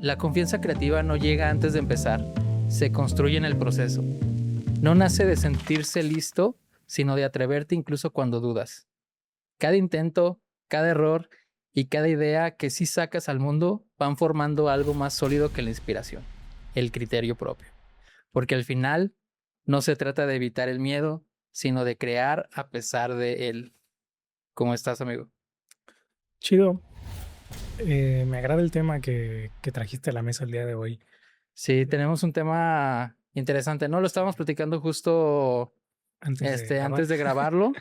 La confianza creativa no llega antes de empezar, se construye en el proceso. No nace de sentirse listo, sino de atreverte incluso cuando dudas. Cada intento, cada error y cada idea que sí sacas al mundo van formando algo más sólido que la inspiración, el criterio propio. Porque al final no se trata de evitar el miedo, sino de crear a pesar de él. ¿Cómo estás, amigo? Chido. Me agrada el tema que trajiste a la mesa el día de hoy. Sí, tenemos un tema interesante, ¿no? Lo estábamos platicando justo Antes de grabar. antes de grabarlo,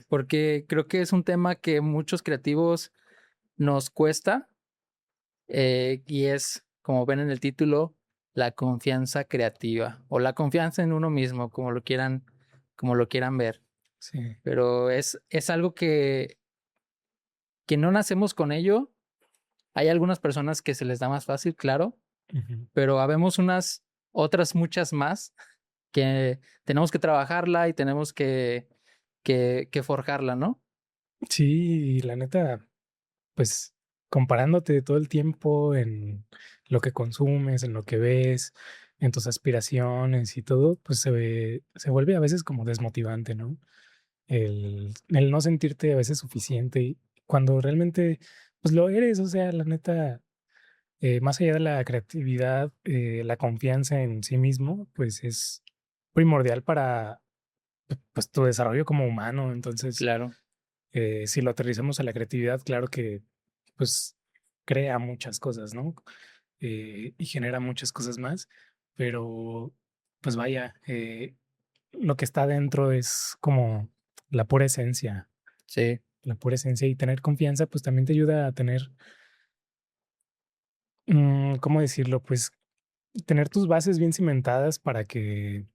porque creo que es un tema que muchos creativos nos cuesta, y es, como ven en el título, la confianza creativa o la confianza en uno mismo, como lo quieran ver. Sí. Pero es algo que no nacemos con ello. Hay algunas personas que se les da más fácil, claro, Ujú. pero habemos unas otras muchas más que tenemos que trabajarla y tenemos que forjarla, ¿no? Sí, la neta, pues comparándote todo el tiempo en lo que consumes, en lo que ves, en tus aspiraciones y todo, pues se vuelve a veces como desmotivante, ¿no? El no sentirte a veces suficiente cuando realmente pues lo eres, o sea, la neta. Más allá de la creatividad, la confianza en sí mismo, pues es primordial para pues, tu desarrollo como humano. Entonces, Claro. si lo aterrizamos a la creatividad, claro que pues crea muchas cosas, ¿no? Y genera muchas cosas más, pero pues vaya, lo que está dentro es como la pura esencia, Sí, la pura esencia y tener confianza, pues también te ayuda a tener, ¿cómo decirlo? Pues tener tus bases bien cimentadas para que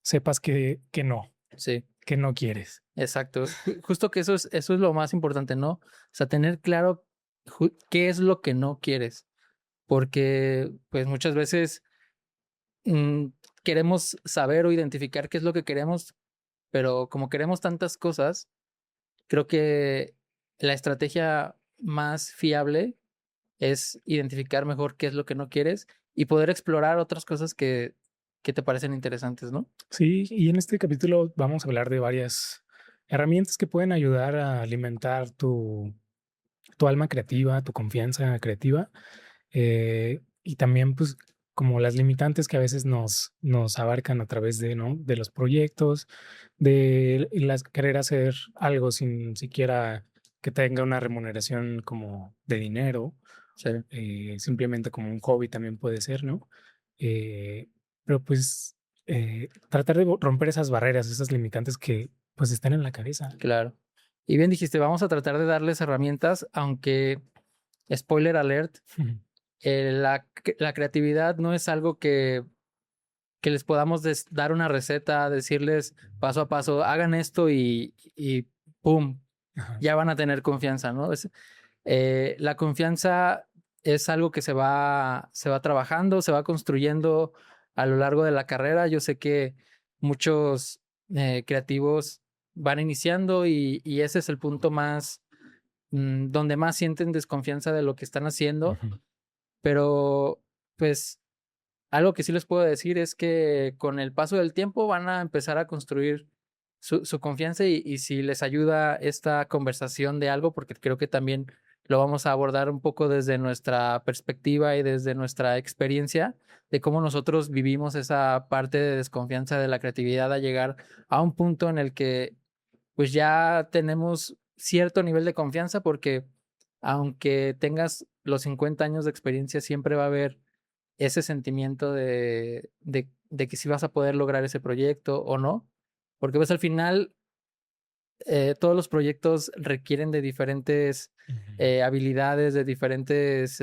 sepas sí, que no quieres. exacto. Justo que eso es lo más importante, ¿no? O sea, tener claro qué es lo que no quieres, porque pues muchas veces mm, queremos saber o identificar qué es lo que queremos, pero como queremos tantas cosas, creo que la estrategia más fiable es identificar mejor qué es lo que no quieres y poder explorar otras cosas que te parecen interesantes, ¿no? Sí, y en este capítulo vamos a hablar de varias herramientas que pueden ayudar a alimentar tu alma creativa, tu confianza creativa, y también pues como las limitantes que a veces nos abarcan a través de, ¿no? De los proyectos, de las querer hacer algo sin siquiera que tenga una remuneración como de dinero, Sí. simplemente como un hobby también puede ser, ¿no? Pero pues tratar de romper esas barreras, esas limitantes que pues están en la cabeza. Claro. Y bien dijiste, vamos a tratar de darles herramientas, aunque, spoiler alert, la creatividad no es algo que les podamos dar una receta, decirles paso a paso, hagan esto y ¡pum! Ajá. Ya van a tener confianza, ¿no? La confianza es algo que se va trabajando, se va construyendo a lo largo de la carrera. Yo sé que muchos creativos van iniciando y ese es el punto más donde más sienten desconfianza de lo que están haciendo, Ujú. pero pues algo que sí les puedo decir es que con el paso del tiempo van a empezar a construir su confianza y si les ayuda esta conversación de algo, porque creo que también lo vamos a abordar un poco desde nuestra perspectiva y desde nuestra experiencia de cómo nosotros vivimos esa parte de desconfianza de la creatividad a llegar a un punto en el que pues ya tenemos cierto nivel de confianza porque aunque tengas los 50 años de experiencia, siempre va a haber ese sentimiento de que si vas a poder lograr ese proyecto o no, porque pues al final todos los proyectos requieren de diferentes Ujú. habilidades, de diferentes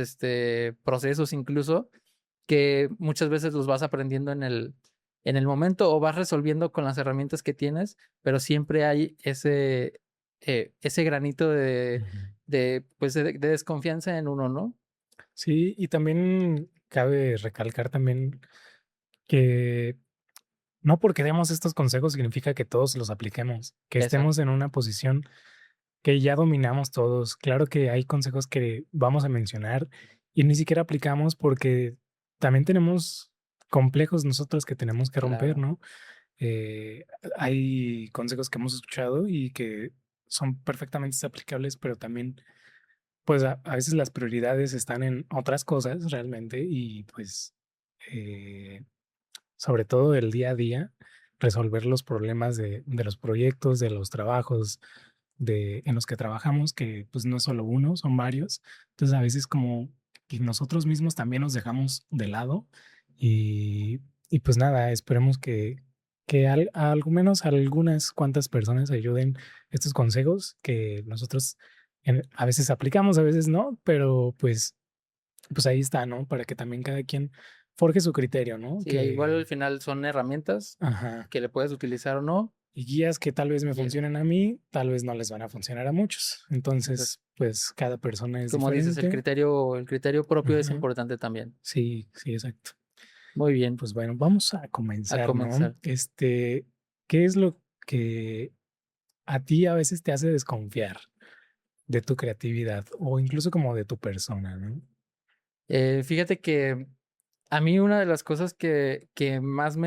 procesos incluso, que muchas veces los vas aprendiendo en el momento o vas resolviendo con las herramientas que tienes, pero siempre hay ese granito Ujú. pues de desconfianza en uno, ¿no? Sí, y también cabe recalcar también que no porque demos estos consejos significa que todos los apliquemos, que estemos Exacto. en una posición que ya dominamos todos. Claro que hay consejos que vamos a mencionar y ni siquiera aplicamos porque también tenemos complejos nosotros que tenemos que romper, Claro. ¿no? Eh, Hay consejos que hemos escuchado y que son perfectamente aplicables, pero también, pues a veces las prioridades están en otras cosas realmente y pues eh, sobre todo el día a día, resolver los problemas de los proyectos, de los trabajos en los que trabajamos, que pues no es solo uno, son varios. Entonces a veces como que nosotros mismos también nos dejamos de lado y, y pues nada, esperemos que al menos algunas cuantas personas ayuden estos consejos que nosotros a veces aplicamos, a veces no, pero pues ahí está, ¿no? Para que también cada quien forje su criterio, ¿no? Sí, igual al Que, final son herramientas ajá, que le puedes utilizar o no. y guías que tal vez me Y, funcionen a mí, tal vez no les van a funcionar a muchos. exacto. Entonces, pues cada persona es Como dices, diferente. el criterio propio es Ujú. importante también. Sí, sí, exacto. Muy bien, Pues bueno, vamos a a comenzar, ¿no? comenzar. ¿Qué es lo que a ti a veces te hace desconfiar de tu creatividad o incluso como de tu persona, ¿no? Fíjate que a mí una de las cosas que más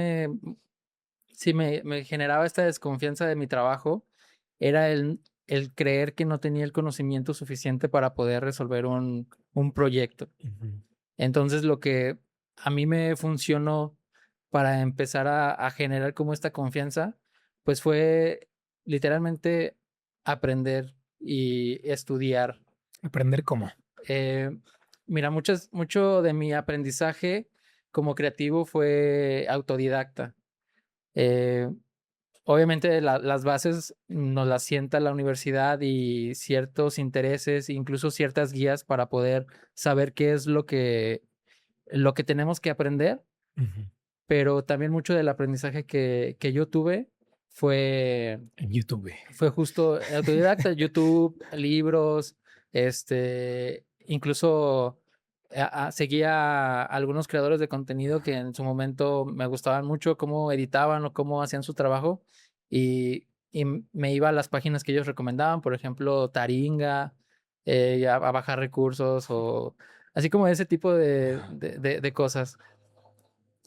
sí me generaba esta desconfianza de mi trabajo era el creer que no tenía el conocimiento suficiente para poder resolver un proyecto. Ujú. Entonces, lo que a mí me funcionó para empezar a generar como esta confianza, pues fue literalmente aprender y estudiar. Aprender cómo. Eh, Mira, mucho de mi aprendizaje como creativo fue autodidacta. Eh, Obviamente las bases nos las sienta la universidad y ciertos intereses, incluso ciertas guías para poder saber qué es lo que tenemos que aprender, Ujú. pero también mucho del aprendizaje que yo tuve fue, En YouTube. fue justo autodidacta, YouTube, libros, incluso seguía a algunos creadores de contenido que en su momento me gustaban mucho cómo editaban o cómo hacían su trabajo y me iba a las páginas que ellos recomendaban, por ejemplo, Taringa, a bajar recursos o así como ese tipo Ajá. de cosas.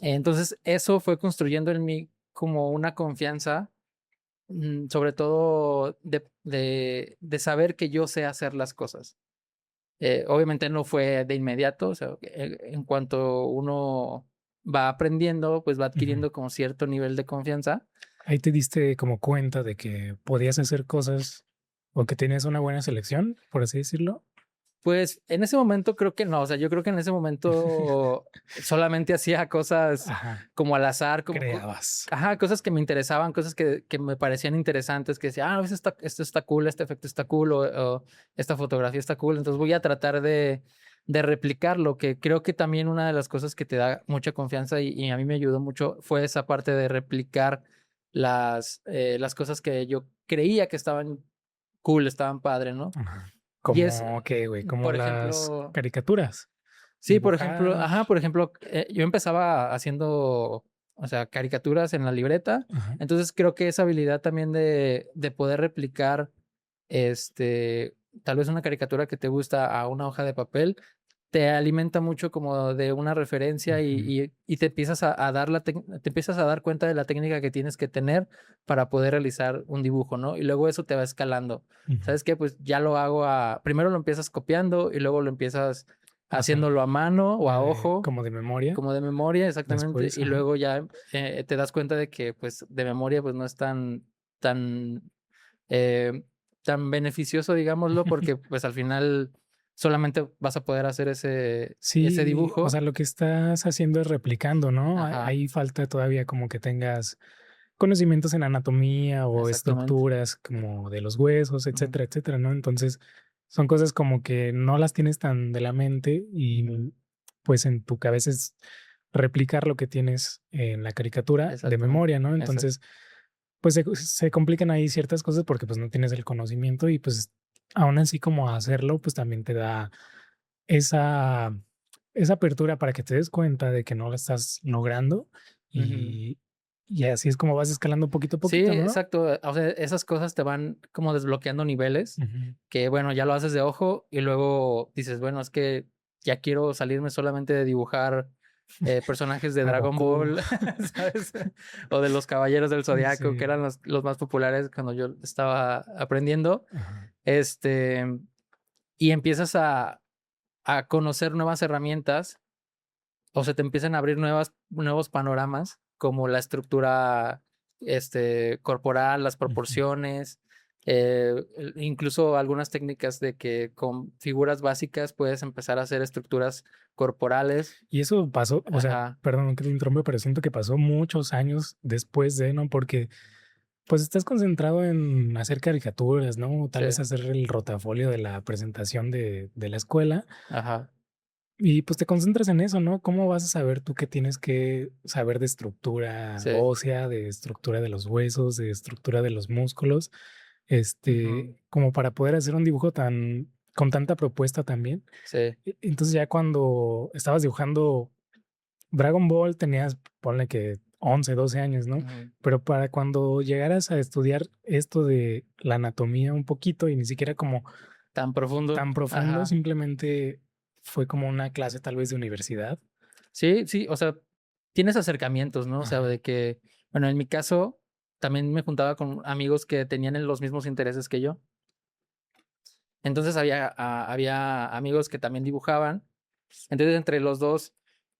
Entonces, eso fue construyendo en mí como una confianza, sobre todo de saber que yo sé hacer las cosas. Obviamente no fue de inmediato, o sea, en cuanto uno va aprendiendo, pues va Ujú. adquiriendo como cierto nivel de confianza. Ahí te diste como cuenta de que podías hacer cosas o que tenías una buena selección, por así decirlo. Pues en ese momento creo que no, o sea, yo creo que en ese momento solamente hacía cosas Ajá, como al azar, creabas. ajá, cosas que me interesaban, cosas que me parecían interesantes, que decía, esto está cool, este efecto está cool, o esta fotografía está cool, entonces voy a tratar de replicarlo, que creo que también una de las cosas que te da mucha confianza y a mí me ayudó mucho fue esa parte de replicar las cosas que yo creía que estaban cool, estaban padre, ¿no? Ajá. Y es, Como que, güey, como por las ejemplo, caricaturas. sí, por ejemplo, Dibujar. ajá, por ejemplo, yo empezaba haciendo, o sea, caricaturas en la libreta, Ajá. entonces creo que esa habilidad también de poder replicar, este, tal vez una caricatura que te gusta a una hoja de papel, te alimenta mucho como de una referencia Ujú. y te empiezas a dar te empiezas a dar cuenta de la técnica que tienes que tener para poder realizar un dibujo, ¿no? Y luego eso te va escalando. Ujú. ¿Sabes qué? Pues ya lo hago primero lo empiezas copiando y luego lo empiezas Hacer haciéndolo a mano o a ojo, como de memoria. como de memoria, exactamente, Después, y ajá. luego ya te das cuenta de que pues de memoria pues no es tan, eh, tan beneficioso, digámoslo, porque pues al final solamente vas a poder hacer ese Sí, o dibujo. sea, lo que estás haciendo es replicando, ¿no? Ajá, Ahí falta todavía como que tengas conocimientos en anatomía o exactamente. estructuras como de los huesos, Ujú, etcétera, etcétera, ¿no? Entonces, son cosas como que no las tienes tan de la mente y pues en tu cabeza es replicar lo que tienes en la caricatura de exactamente. memoria, ¿no? Exacto. Entonces, pues se complican ahí ciertas cosas porque pues no tienes el conocimiento y pues aún así como hacerlo, pues también te da esa, esa apertura para que te des cuenta de que no lo estás logrando Ujú. y, y así es como vas escalando poquito a Sí, poquito, ¿no? exacto. O sea, esas cosas te van como desbloqueando niveles Ujú. que, bueno, ya lo haces de ojo y luego dices, bueno, es que ya quiero salirme solamente de dibujar personajes de A Dragon Goku. Ball, ¿sabes? O de los Caballeros del Zodiaco, que Sí. eran los más populares cuando yo estaba aprendiendo. Ajá. Este, y empiezas a conocer nuevas herramientas o se te empiezan a abrir nuevos panoramas, como la estructura corporal, las Ujú. proporciones, incluso algunas técnicas de que con figuras básicas puedes empezar a hacer estructuras corporales. Y eso pasó, o sea, Ajá, perdón que te interrumpa, pero siento que pasó muchos años después de, ¿no? Porque pues estás concentrado en hacer caricaturas, ¿no? Tal vez sí, hacer el rotafolio de la presentación de la escuela ajá, y pues te concentras en eso, ¿no? ¿Cómo vas a saber tú qué tienes que saber de estructura sí. ósea, de estructura de los huesos, de estructura de los músculos? Ujú, Como para poder hacer un dibujo con tanta propuesta también. sí, Entonces ya cuando estabas dibujando Dragon Ball tenías, ponle que 11, 12 años, ¿no? ujú. Pero para cuando llegaras a estudiar esto de la anatomía un poquito y ni siquiera como Tan profundo. tan profundo, Ajá. simplemente fue como una clase tal vez de universidad. Sí, sí, o sea, tienes acercamientos, ¿no? O sea, Ajá. de que, bueno, en mi caso, también me juntaba con amigos que tenían los mismos intereses que yo. Entonces había amigos que también dibujaban. Entonces, entre los dos,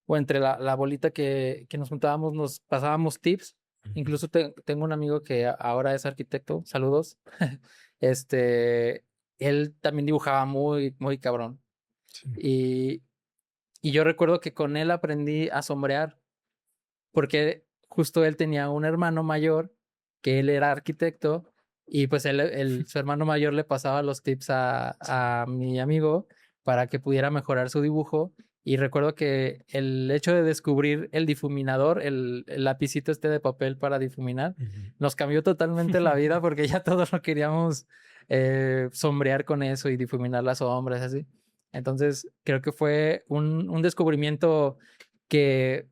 o entre la bolita que nos juntábamos, nos pasábamos tips. Ujú. Incluso tengo un amigo que ahora es arquitecto, saludos. Este, él también dibujaba muy, muy cabrón. Sí. Y, y yo recuerdo que con él aprendí a sombrear, porque justo él tenía un hermano mayor que él era arquitecto y pues su hermano mayor le pasaba los tips a mi amigo para que pudiera mejorar su dibujo. Y recuerdo que el hecho de descubrir el difuminador, el lapicito este de papel para difuminar, Ujú. nos cambió totalmente la vida porque ya todos lo queríamos sombrear con eso y difuminar las sombras, así. Entonces, creo que fue un descubrimiento que,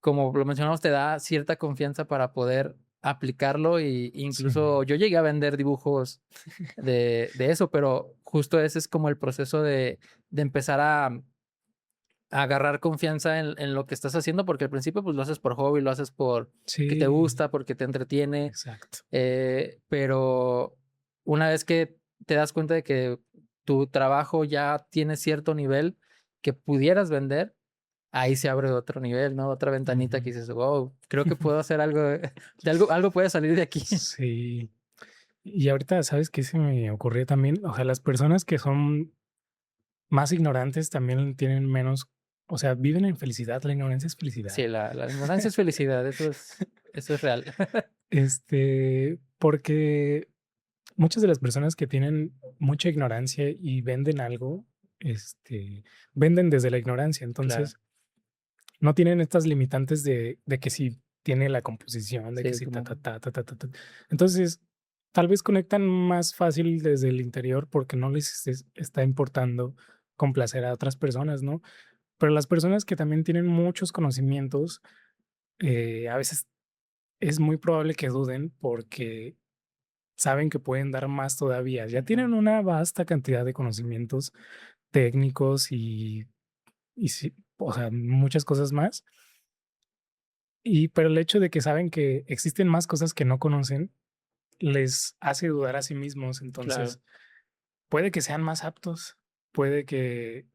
como lo mencionamos, te da cierta confianza para poder aplicarlo y Sí. incluso yo llegué a vender dibujos de eso, pero justo ese es como el proceso de empezar a agarrar confianza en lo que estás haciendo, porque al principio pues lo haces por hobby, lo haces porque te Sí, gusta, porque te entretiene, exacto. pero una vez que te das cuenta de que tu trabajo ya tiene cierto nivel que pudieras vender, ahí se abre otro nivel, ¿no? Otra ventanita que Ujú. dices, wow, creo que puedo hacer algo, algo puede salir de aquí. Sí. Y ahorita, ¿sabes qué se me ocurrió también? O sea, las personas que son más ignorantes también tienen menos, o sea, viven en felicidad. La ignorancia es felicidad. Sí, la ignorancia es felicidad, eso es real. Porque muchas de las personas que tienen mucha ignorancia y venden algo, venden desde la ignorancia. Claro, Entonces, no tienen estas limitantes de que si tiene la composición, de que sí, si ta, ta, como, ta, ta, ta, ta, ta. Entonces, tal vez conectan más fácil desde el interior porque no les está importando complacer a otras personas, ¿no? Pero las personas que también tienen muchos conocimientos, a veces es muy probable que duden porque saben que pueden dar más todavía. Ya ujú, tienen una vasta cantidad de conocimientos técnicos y sí, o sea, muchas cosas más. Pero el hecho de que saben que existen más cosas que no conocen les hace dudar a sí mismos. claro, Entonces, puede que sean más aptos, puede que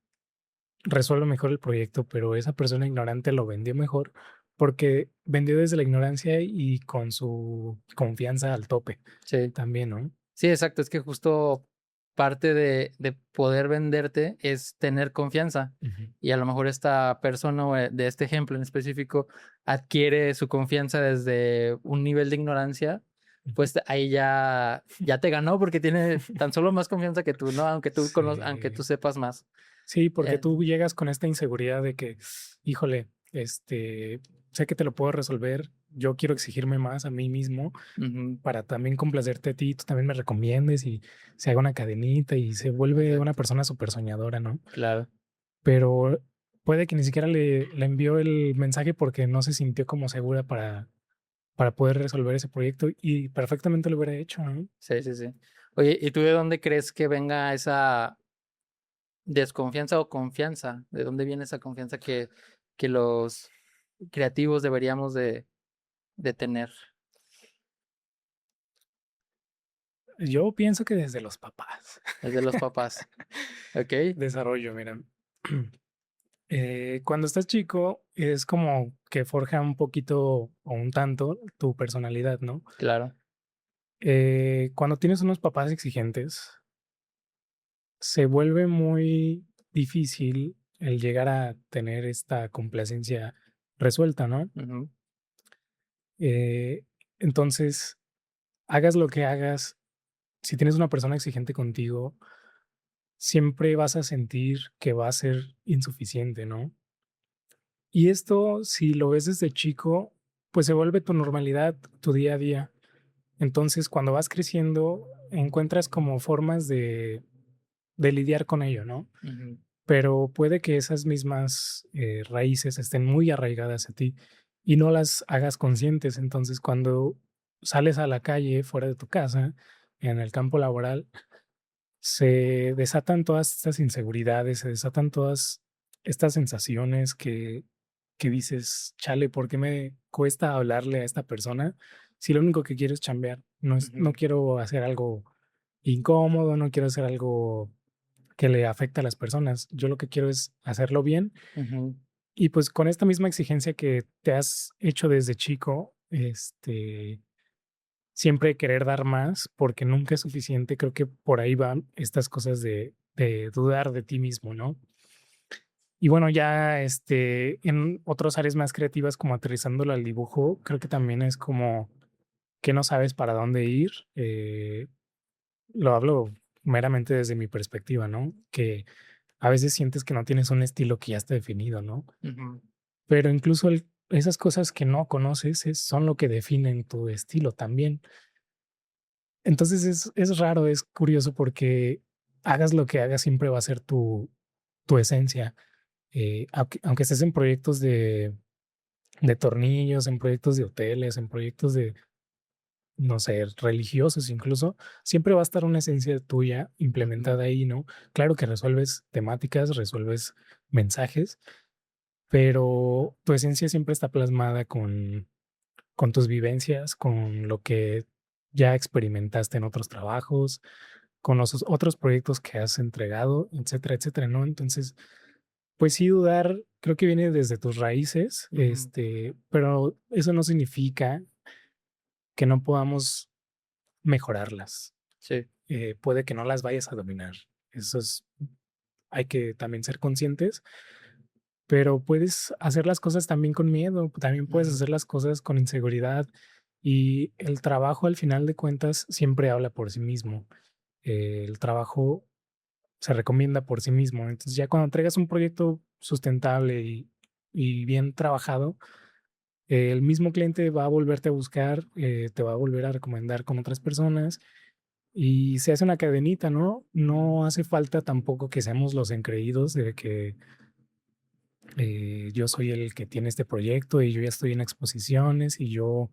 resuelva mejor el proyecto, pero esa persona ignorante lo vendió mejor porque vendió desde la ignorancia y con su confianza al tope sí. también, ¿no? Sí, exacto, es que justo parte de poder venderte es tener confianza. Ujú. Y a lo mejor esta persona o de este ejemplo en específico adquiere su confianza desde un nivel de ignorancia, Ujú. pues ahí ya te ganó porque tiene tan solo más confianza que tú, ¿no? Aunque tú Sí, sepas más. sí, porque Eh, tú llegas con esta inseguridad de que, híjole, sé que te lo puedo resolver, yo quiero exigirme más a mí mismo Ujú, para también complacerte a ti, tú también me recomiendes y se haga una cadenita y se vuelve una exacto, persona súper soñadora, ¿no? claro. Pero puede que ni siquiera le envió el mensaje porque no se sintió como segura para poder resolver ese proyecto y perfectamente lo hubiera hecho, ¿no? Sí, sí, sí. Oye, ¿y tú de dónde crees que venga desconfianza o confianza. ¿De dónde viene esa confianza que los creativos deberíamos de tener? Yo pienso que desde los papás. Es de los papás. ¿Ok? Desarrollo, mira. Cuando estás chico es como que forja un poquito o un tanto tu personalidad, ¿no? Claro. Cuando tienes unos papás exigentes, se vuelve muy difícil el llegar a tener esta complacencia resuelta, ¿no? Ujú, Eh, entonces, hagas lo que hagas, si tienes una persona exigente contigo, siempre vas a sentir que va a ser insuficiente, ¿no? Y esto, si lo ves desde chico, pues se vuelve tu normalidad, tu día a día. Entonces, cuando vas creciendo, encuentras como formas de lidiar con ello, ¿no? ujú, Pero puede que esas mismas raíces estén muy arraigadas a ti y no las hagas conscientes. Entonces, cuando sales a la calle, fuera de tu casa, en el campo laboral, se desatan todas estas inseguridades, se desatan todas estas sensaciones que dices, chale, ¿por qué me cuesta hablarle a esta persona si lo único que quiero es chambear? No ujú, quiero hacer algo incómodo, no quiero hacer algo que le afecte a las personas. Yo lo que quiero es hacerlo bien ujú, y pues con esta misma exigencia que te has hecho desde chico, siempre querer dar más porque nunca es suficiente. Creo que por ahí van estas cosas de dudar de ti mismo, ¿no? Y bueno, ya en otras áreas más creativas, como aterrizándolo al dibujo, creo que también es como que no sabes para dónde ir. Lo hablo meramente desde mi perspectiva, ¿no? Que a veces sientes que no tienes un estilo que ya está definido, ¿no? ujú, Pero incluso esas cosas que no conoces son lo que definen tu estilo también. Entonces es raro, es curioso porque hagas lo que hagas, siempre va a ser tu esencia. Aunque estés en proyectos de tornillos, en proyectos de hoteles, en proyectos de, no sé, religiosos incluso, siempre va a estar una esencia tuya ujú, implementada ahí, ¿no? Claro que resuelves temáticas, resuelves mensajes, pero tu esencia siempre está plasmada con tus vivencias, con lo que ya experimentaste en otros trabajos, con los otros proyectos que has entregado, etcétera, etcétera, ¿no? Entonces, pues sí, dudar creo que viene desde tus raíces, ujú. pero eso no significa que no podamos mejorarlas. Sí. Puede que no las vayas a dominar. Eso es, hay que también ser conscientes, pero puedes hacer las cosas también con miedo, también puedes Ujú, hacer las cosas con inseguridad y el trabajo al final de cuentas siempre habla por sí mismo. El trabajo se recomienda por sí mismo. Entonces ya cuando entregas un proyecto sustentable y bien trabajado, el mismo cliente va a volverte a buscar, te va a volver a recomendar con otras personas y se hace una cadenita, ¿no? No hace falta tampoco que seamos los engreídos de que yo soy el que tiene este proyecto y yo ya estoy en exposiciones y yo,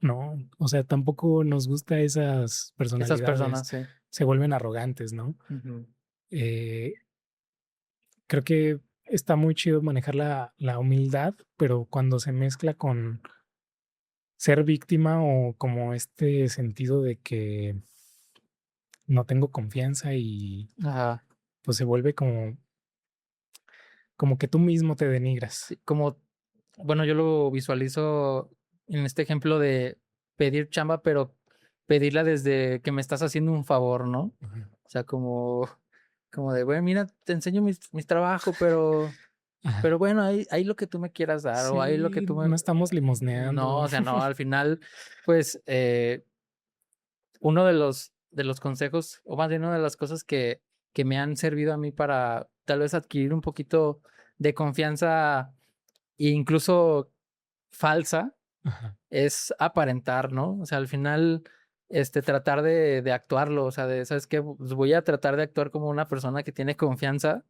¿no? O sea, tampoco nos gusta esas esas personalidades, personas, sí. se vuelven arrogantes, ¿no? Ujú, Eh, Creo que está muy chido manejar la humildad, pero cuando se mezcla con ser víctima o como este sentido de que no tengo confianza y ajá. pues se vuelve como que tú mismo te denigras. Sí, como, bueno, yo lo visualizo en este ejemplo de pedir chamba, pero pedirla desde que me estás haciendo un favor, ¿no? Ujú. O sea, como de, bueno, mira, te enseño mis trabajos, Ajá. pero bueno, ahí lo que tú me quieras dar, o ahí lo que Sí, tú me... no estamos No, limosneando. o sea, no, al final, pues, uno de los consejos, o más bien una de las cosas que me han servido a mí para tal vez adquirir un poquito de confianza, e incluso falsa, Ajá. es aparentar, ¿no? O sea, al final, tratar de actuarlo, o sea, de, ¿sabes qué? Pues voy a tratar de actuar como una persona que tiene confianza,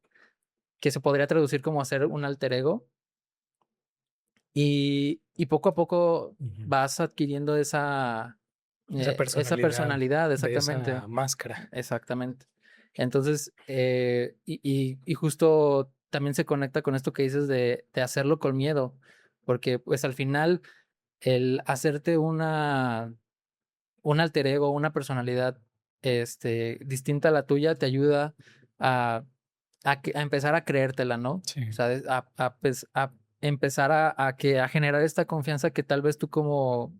que se podría traducir como hacer un alter ego, y poco a poco Ujú. vas adquiriendo Esa esa personalidad personalidad, de exactamente, esa máscara. exactamente. Entonces, y justo también se conecta con esto que dices de hacerlo con miedo, porque pues al final el hacerte un alter ego, una personalidad distinta a la tuya, te ayuda a, a empezar a creértela, ¿no? Sí, O sea, a empezar a generar esta confianza que tal vez tú como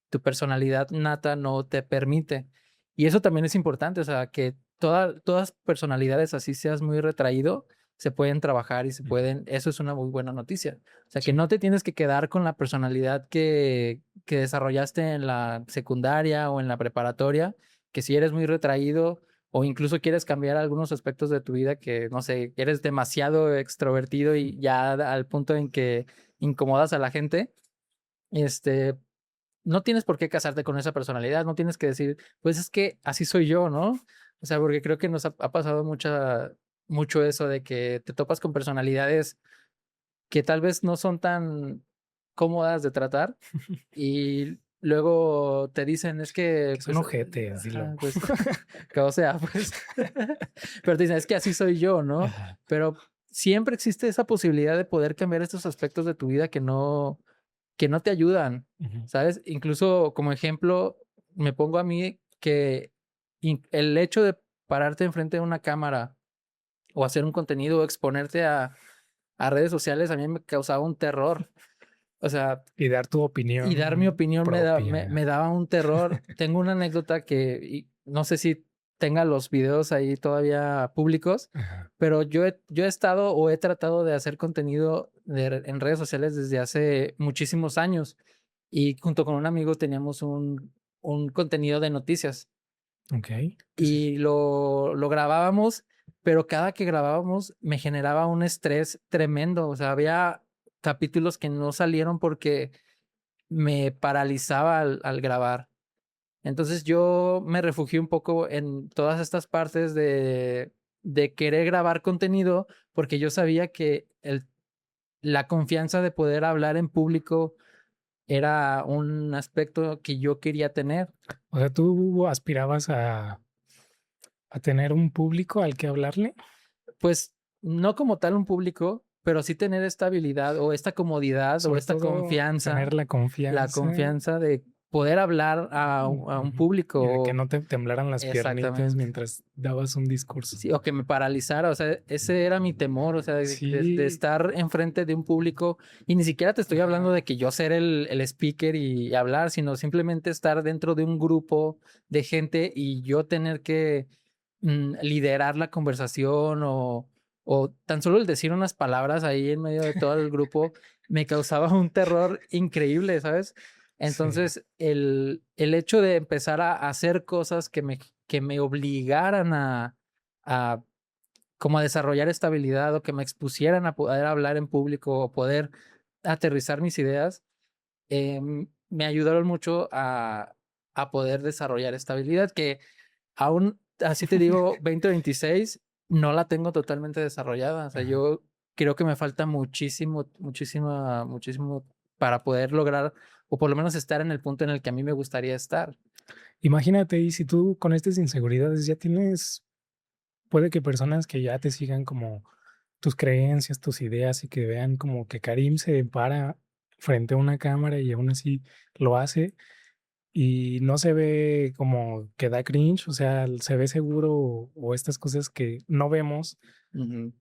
tu personalidad nata no te permite. Y eso también es importante, o sea, que todas personalidades, así seas muy retraído, se pueden trabajar y se ujú, pueden, eso es una muy buena noticia. O sea, que sí, no te tienes que quedar con la personalidad que desarrollaste en la secundaria o en la preparatoria, que si eres muy retraído o incluso quieres cambiar algunos aspectos de tu vida que, no sé, eres demasiado extrovertido y ya al punto en que incomodas a la gente, este, no tienes por qué casarte con esa personalidad, no tienes que decir, pues es que así soy yo, ¿no? O sea, porque creo que nos ha pasado mucho eso de que te topas con personalidades que tal vez no son tan cómodas de tratar y luego te dicen, es que, que son pues, ojetes, dilo. ajá, pues, que o sea, pues, pero te dicen, es que así soy yo, ¿no? Ajá, Pero siempre existe esa posibilidad de poder cambiar estos aspectos de tu vida que no te ayudan, ujú, ¿sabes? Incluso como ejemplo, me pongo a mí que el hecho de pararte enfrente de una cámara o hacer un contenido o exponerte a redes sociales a mí me causaba un terror. O sea, y dar tu y dar mi opinión opinión me propia. daba un terror. Tengo una anécdota que no sé si tenga los videos ahí todavía públicos, Ajá, pero yo he estado o he tratado de hacer contenido en redes sociales desde hace muchísimos años y junto con un amigo teníamos un contenido de noticias ok. ¿Qué es eso? y lo grabábamos, pero cada que grabábamos me generaba un estrés tremendo. O sea, había capítulos que no salieron porque me paralizaba al grabar. Entonces yo me refugié un poco en todas estas partes de querer grabar contenido porque yo sabía que la confianza de poder hablar en público era un aspecto que yo quería tener. O sea, ¿tú aspirabas a tener un público al que hablarle? Pues no como tal un público, pero sí tener esta habilidad o esta comodidad o Sobre esta todo tener confianza, la confianza de poder hablar a un ujú, y de que público. no te temblaran las piernitas Exactamente. mientras dabas un discurso. Sí, o que me paralizara, o sea, ese era mi temor, o sea, de Sí, estar enfrente de un público y ni siquiera te estoy hablando ajá, de que yo ser el speaker y hablar, sino simplemente estar dentro de un grupo de gente y yo tener que liderar la conversación o tan solo el decir unas palabras ahí en medio de todo el grupo me causaba un terror increíble, ¿sabes? sí, Entonces, el hecho de empezar a hacer cosas que me obligaran a como a desarrollar esta habilidad o que me expusieran a poder hablar en público o poder aterrizar mis ideas, me ayudaron mucho a poder desarrollar esta habilidad que aún, así te digo, 2026 no la tengo totalmente desarrollada. O sea, ajá. yo creo que me falta muchísimo para poder lograr o por lo menos estar en el punto en el que a mí me gustaría estar. Imagínate, y si tú con estas inseguridades ya tienes, puede que personas que ya te sigan como tus creencias, tus ideas y que vean como que Karim se para frente a una cámara y aún así lo hace y no se ve como que da cringe, o sea, se ve seguro o estas cosas que no vemos, Ujú,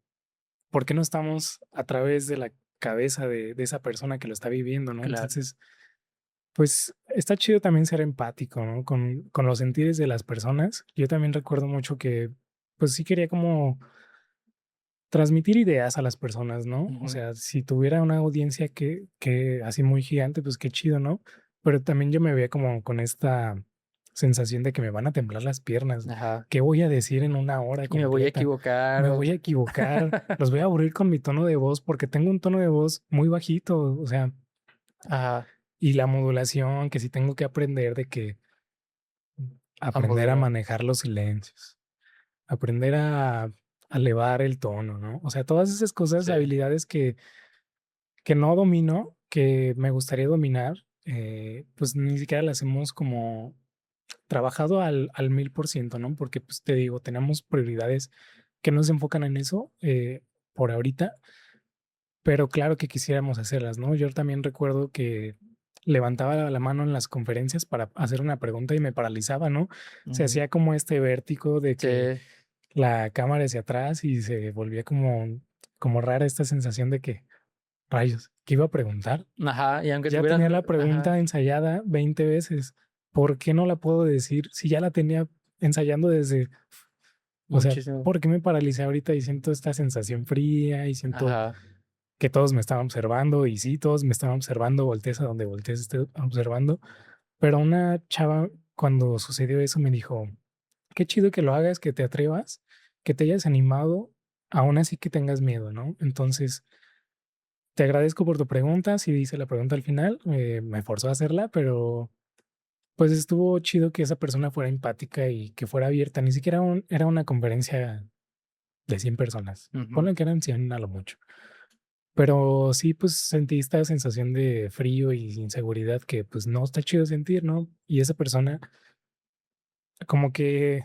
¿por qué no estamos a través de la cabeza de esa persona que lo está viviendo, ¿no? claro. Entonces, pues está chido también ser empático, ¿no? Con los sentires de las personas. Yo también recuerdo mucho que, pues sí quería como transmitir ideas a las personas, ¿no? O Ujú, sea, si tuviera una audiencia que así muy gigante, pues qué chido, ¿no? Pero también yo me veía como con esta sensación de que me van a temblar las piernas. ajá. ¿Qué voy a decir en una hora Y me voy a completa? equivocar. Me voy a equivocar, los voy a aburrir con mi tono de voz porque tengo un tono de voz muy bajito, o sea, Ajá, y la modulación, que sí tengo que aprender de que a aprender a modular. manejar los silencios, aprender a elevar el tono, ¿no? O sea, todas esas cosas, Sí. habilidades que no domino, que me gustaría dominar, pues ni siquiera las hemos como trabajado al 1000%, ¿no? Porque, pues, te digo, tenemos prioridades que no se enfocan en eso, por ahorita, pero claro que quisiéramos hacerlas, ¿no? Yo también recuerdo que levantaba la mano en las conferencias para hacer una pregunta y me paralizaba, ¿no? Se Ujú. hacía como este vértigo de que Sí, la cámara hacia atrás y se volvía como rara esta sensación de que, rayos, ¿qué iba a preguntar? ajá, y aunque Ya tenía tuvieras, la ajá, pregunta ensayada 20 veces. ¿Por qué no la puedo decir si ya la tenía ensayando desde, o sea, muchísimo, por qué me paralicé ahorita y siento esta sensación fría y siento ajá, que todos me estaban observando y sí, todos me estaban observando, voltees a donde voltees, esté observando. Pero una chava cuando sucedió eso me dijo, qué chido que lo hagas, que te atrevas, que te hayas animado, aún así que tengas miedo, ¿no? Entonces, te agradezco por tu pregunta. Sí hice la pregunta al final, me forzó a hacerla, pero pues estuvo chido que esa persona fuera empática y que fuera abierta. Ni siquiera era una conferencia de 100 personas. ujú, Ponle que eran 100 a lo mucho. Pero sí, pues sentí esta sensación de frío y inseguridad que pues no está chido sentir, ¿no? Y esa persona como que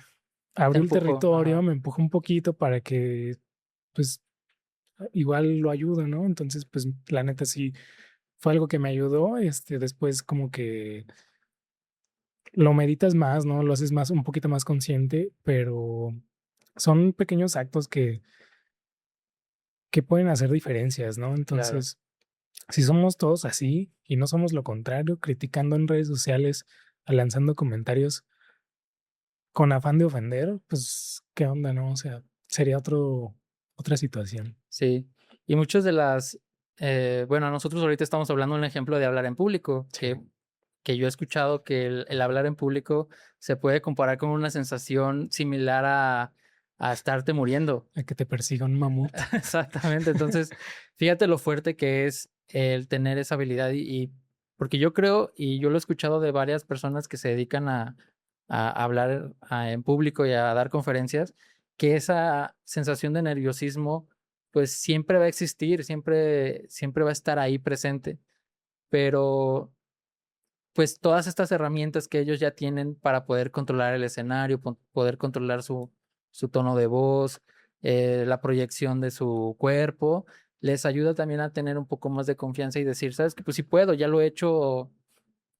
te abrió el empujo, territorio, ajá, me empujó un poquito para que pues igual lo ayudo, ¿no? Entonces, pues la neta sí fue algo que me ayudó. Después como que lo meditas más, ¿no? Lo haces más, un poquito más consciente, pero son pequeños actos que pueden hacer diferencias, ¿no? claro, Entonces, si somos todos así y no somos lo contrario, criticando en redes sociales, lanzando comentarios con afán de ofender, pues, ¿qué onda, no? O sea, sería otra situación. sí, y muchas de las, bueno, nosotros ahorita estamos hablando de un ejemplo de hablar en público, Sí, que yo he escuchado que el hablar en público se puede comparar con una sensación similar a estarte muriendo. a que te persiga un mamut. Exactamente. Entonces, fíjate lo fuerte que es el tener esa habilidad porque yo creo, y yo lo he escuchado de varias personas que se dedican a hablar en público y a dar conferencias, que esa sensación de nerviosismo, pues siempre va a existir, siempre va a estar ahí presente, pero pues todas estas herramientas que ellos ya tienen para poder controlar el escenario, poder controlar su tono de voz, la proyección de su cuerpo, les ayuda también a tener un poco más de confianza y decir, sabes que pues sí puedo, ya lo he hecho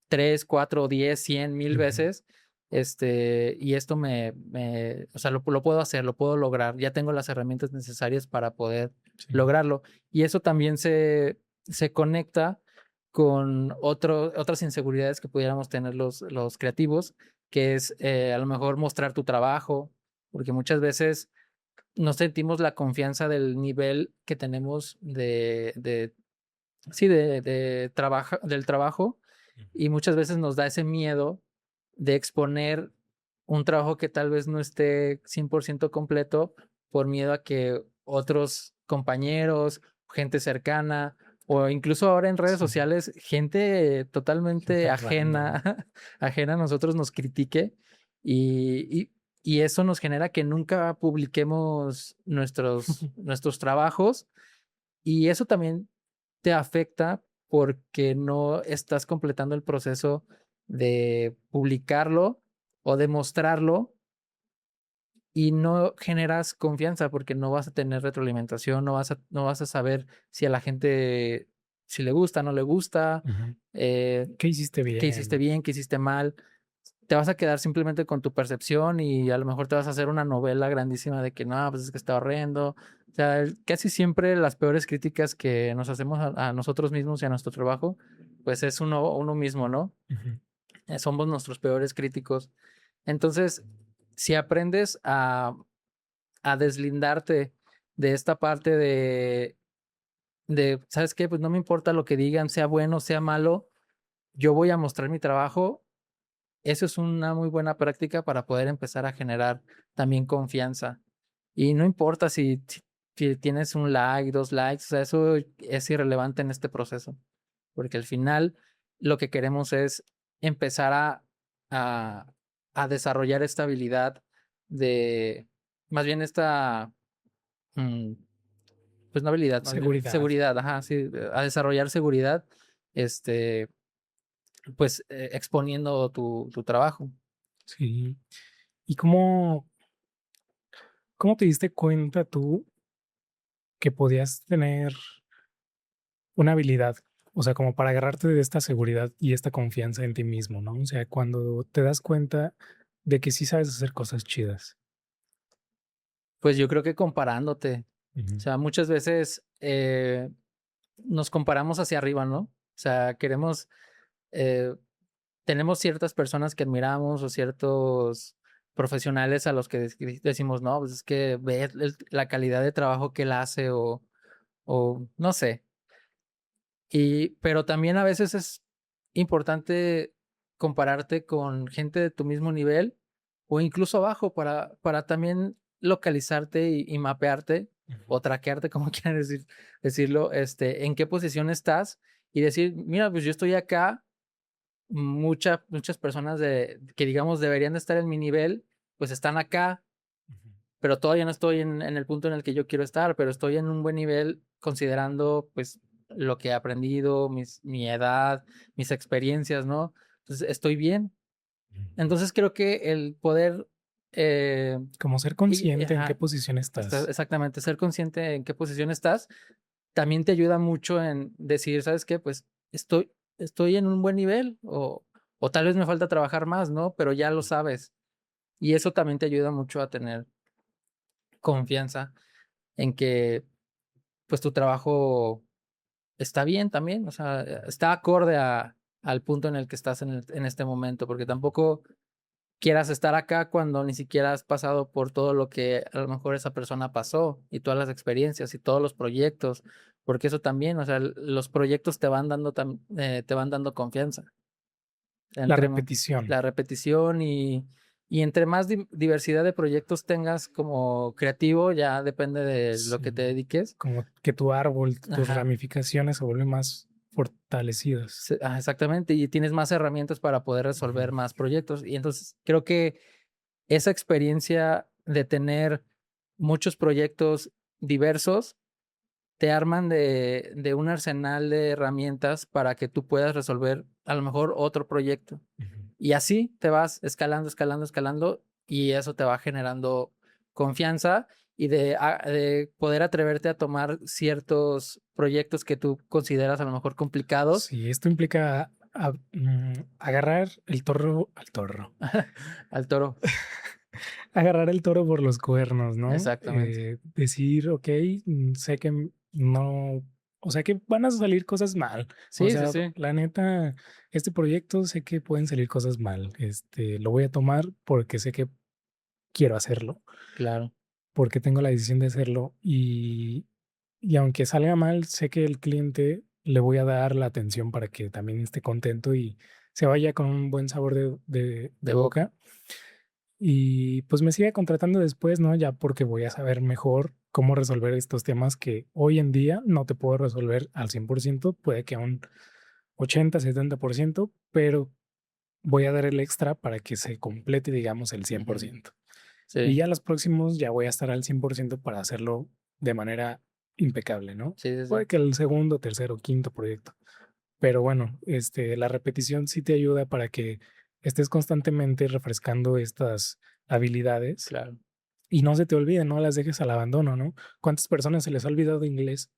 3, 4, 10, 100, 1000 Ujú, veces, y esto o sea, lo puedo hacer, lo puedo lograr, ya tengo las herramientas necesarias para poder sí, lograrlo. Y eso también se conecta con otras inseguridades que pudiéramos tener los creativos, que es a lo mejor mostrar tu trabajo, porque muchas veces no sentimos la confianza del nivel que tenemos sí, del trabajo, y muchas veces nos da ese miedo de exponer un trabajo que tal vez no esté 100% completo por miedo a que otros compañeros, gente cercana o incluso ahora en redes sí, sociales, gente totalmente gente random. ajena, ajena a nosotros nos critique y, y, y eso nos genera que nunca publiquemos nuestros trabajos, y eso también te afecta porque no estás completando el proceso de publicarlo o de mostrarlo, y no generas confianza porque no vas a tener retroalimentación, no vas a saber si a la gente, si le gusta, no le gusta, Ujú. eh, ¿Qué hiciste qué hiciste bien? bien, qué hiciste mal. Te vas a quedar simplemente con tu percepción y a lo mejor te vas a hacer una novela grandísima de que no, pues es que está horrendo. O sea, casi siempre las peores críticas que nos hacemos a nosotros mismos y a nuestro trabajo, pues es uno mismo, ¿no? Ujú, Somos nuestros peores críticos. Entonces, si aprendes a deslindarte de esta parte ¿sabes qué? Pues no me importa lo que digan, sea bueno, sea malo, yo voy a mostrar mi trabajo. Eso es una muy buena práctica para poder empezar a generar también confianza. Y no importa si tienes un like, 2 likes, o sea, eso es irrelevante en este proceso, porque al final lo que queremos es empezar a, a desarrollar esta habilidad de, más bien esta, mm, pues no habilidad, más bien seguridad. seguridad, ajá, sí, a desarrollar seguridad, este, pues exponiendo tu trabajo. Sí. ¿Y cómo te diste cuenta tú que podías tener una habilidad? O sea, como para agarrarte de esta seguridad y esta confianza en ti mismo, ¿no? O sea, cuando te das cuenta de que sí sabes hacer cosas chidas. Pues yo creo que comparándote. O Ujú, sea, muchas veces nos comparamos hacia arriba, ¿no? O sea, eh, tenemos ciertas personas que admiramos o ciertos profesionales a los que decimos, no, pues es que ve la calidad de trabajo que él hace o no sé. Pero también a veces es importante compararte con gente de tu mismo nivel o incluso abajo para también localizarte y mapearte ujú, o traquearte, como quieran decirlo, en qué posición estás y decir, mira, pues yo estoy acá, muchas personas que digamos deberían de estar en mi nivel, pues están acá, ujú, pero todavía no estoy en el punto en el que yo quiero estar, pero estoy en un buen nivel considerando pues lo que he aprendido, mi edad, mis experiencias, ¿no? Entonces estoy bien. ujú. Entonces creo que el poder, eh, Como ser consciente en qué ajá, posición estás. exactamente, ser consciente en qué posición estás, también te ayuda mucho en decir, ¿sabes qué? Pues estoy en un buen nivel o tal vez me falta trabajar más, ¿no? Pero ya lo sabes. Y eso también te ayuda mucho a tener confianza en que pues tu trabajo está bien también, o sea, está acorde al punto en el que estás en este momento, porque tampoco quieras estar acá cuando ni siquiera has pasado por todo lo que a lo mejor esa persona pasó y todas las experiencias y todos los proyectos, porque eso también, o sea, los proyectos te van dando confianza. La Entre repetición. la repetición y entre más diversidad de proyectos tengas como creativo, ya depende de lo que te Sí. dediques. Como que tu árbol, tus Ajá. ramificaciones se vuelven más fortalecidas. Exactamente, y tienes más herramientas para poder Ujú, resolver más proyectos. Y entonces creo que esa experiencia de tener muchos proyectos diversos te arman de un arsenal de herramientas para que tú puedas resolver a lo mejor otro proyecto. ujú. Y así te vas escalando, escalando, escalando y eso te va generando confianza y de poder atreverte a tomar ciertos proyectos que tú consideras a lo mejor complicados Sí, esto implica agarrar el toro al toro. al toro. Agarrar el toro por los cuernos, ¿no? Exactamente. Decir, ok, sé que no, o sea que van a salir cosas mal. O Sí, sí, sea, sí, la neta, este proyecto sé que pueden salir cosas mal. Lo voy a tomar porque sé que quiero hacerlo, claro. porque tengo la decisión de hacerlo y aunque salga mal, sé que el cliente le voy a dar la atención para que también esté contento y se vaya con un buen sabor de De boca. boca y pues me siga contratando después, ¿no? Ya porque voy a saber mejor cómo resolver estos temas que hoy en día no te puedo resolver al 100%, puede que a un 80-70%, pero voy a dar el extra para que se complete, digamos, el cien por Ujú. ciento Y Sí, ya los próximos ya voy a estar al 100% para hacerlo de manera impecable, ¿no? sí, sí, Puede sí. que el segundo, tercero, quinto proyecto. Pero bueno, la repetición sí te ayuda para que estés constantemente refrescando estas habilidades Claro. y no se te olviden, no las dejes al abandono, ¿no? ¿Cuántas personas se les ha olvidado inglés?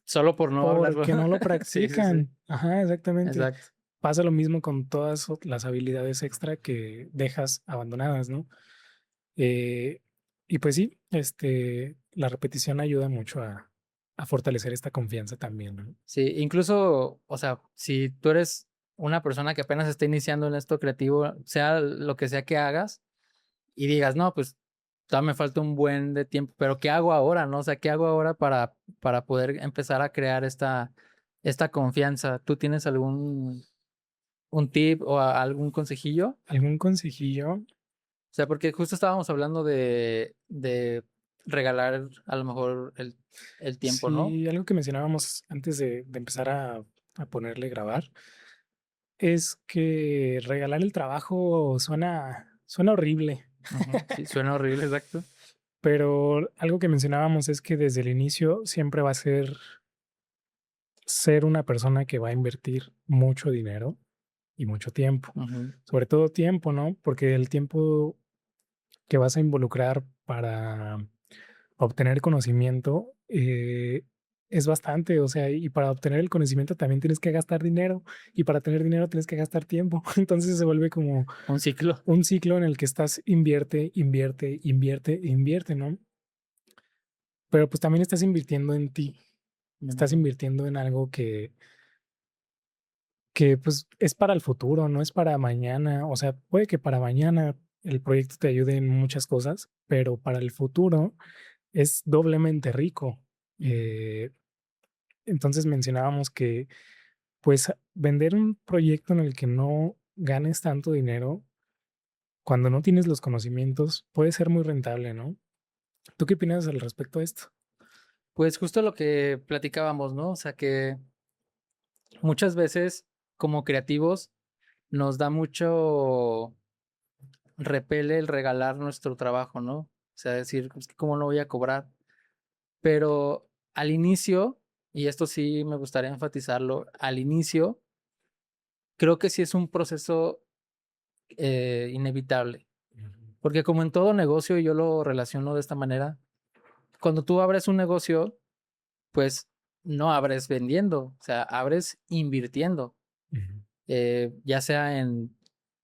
Solo por no hablarlo. Porque no lo Sí, sí, sí. practican. Ajá, exactamente. Exacto. Pasa lo mismo con todas las habilidades extra que dejas abandonadas, ¿no? Eh, y pues sí, la repetición ayuda mucho a fortalecer esta confianza también, ¿no? Sí, incluso, o sea, si tú eres una persona que apenas está iniciando en esto creativo, sea lo que sea que hagas, y digas, no, pues todavía me falta un buen de tiempo, pero ¿qué hago ahora, no? O sea, ¿qué hago ahora para poder empezar a crear esta confianza? ¿Tú tienes algún un tip o algún consejillo? ¿Algún consejillo? O sea, porque justo estábamos hablando de regalar a lo mejor el tiempo, ¿no? Sí, algo que mencionábamos antes de empezar a ponerle grabar es que regalar el trabajo suena horrible, Ujú, sí, suena horrible, exacto. pero algo que mencionábamos es que desde el inicio siempre va a ser una persona que va a invertir mucho dinero y mucho tiempo. Ujú. Sobre todo tiempo, ¿no? Porque el tiempo que vas a involucrar para obtener conocimiento es bastante, o sea, y para obtener el conocimiento también tienes que gastar dinero y para tener dinero tienes que gastar tiempo. Entonces se vuelve como Un ciclo. un ciclo en el que estás invierte, invierte, invierte, invierte, ¿no? Pero pues también estás invirtiendo en ti, estás Ujú. invirtiendo en algo que pues es para el futuro, no es para mañana. O sea, puede que para mañana el proyecto te ayude en muchas cosas, pero para el futuro es doblemente rico. Eh, entonces mencionábamos que pues vender un proyecto en el que no ganes tanto dinero cuando no tienes los conocimientos puede ser muy rentable, ¿no? ¿Tú qué opinas al respecto de esto? Pues justo lo que platicábamos, ¿no? O sea que muchas veces como creativos nos da mucho repele el regalar nuestro trabajo, ¿no? O sea, decir, "Es que ¿cómo lo voy a cobrar?". Pero al inicio, y esto sí me gustaría enfatizarlo, al inicio creo que sí es un proceso inevitable, porque como en todo negocio, y yo lo relaciono de esta manera, cuando tú abres un negocio, pues no abres vendiendo, o sea, abres invirtiendo, Ujú. ya sea en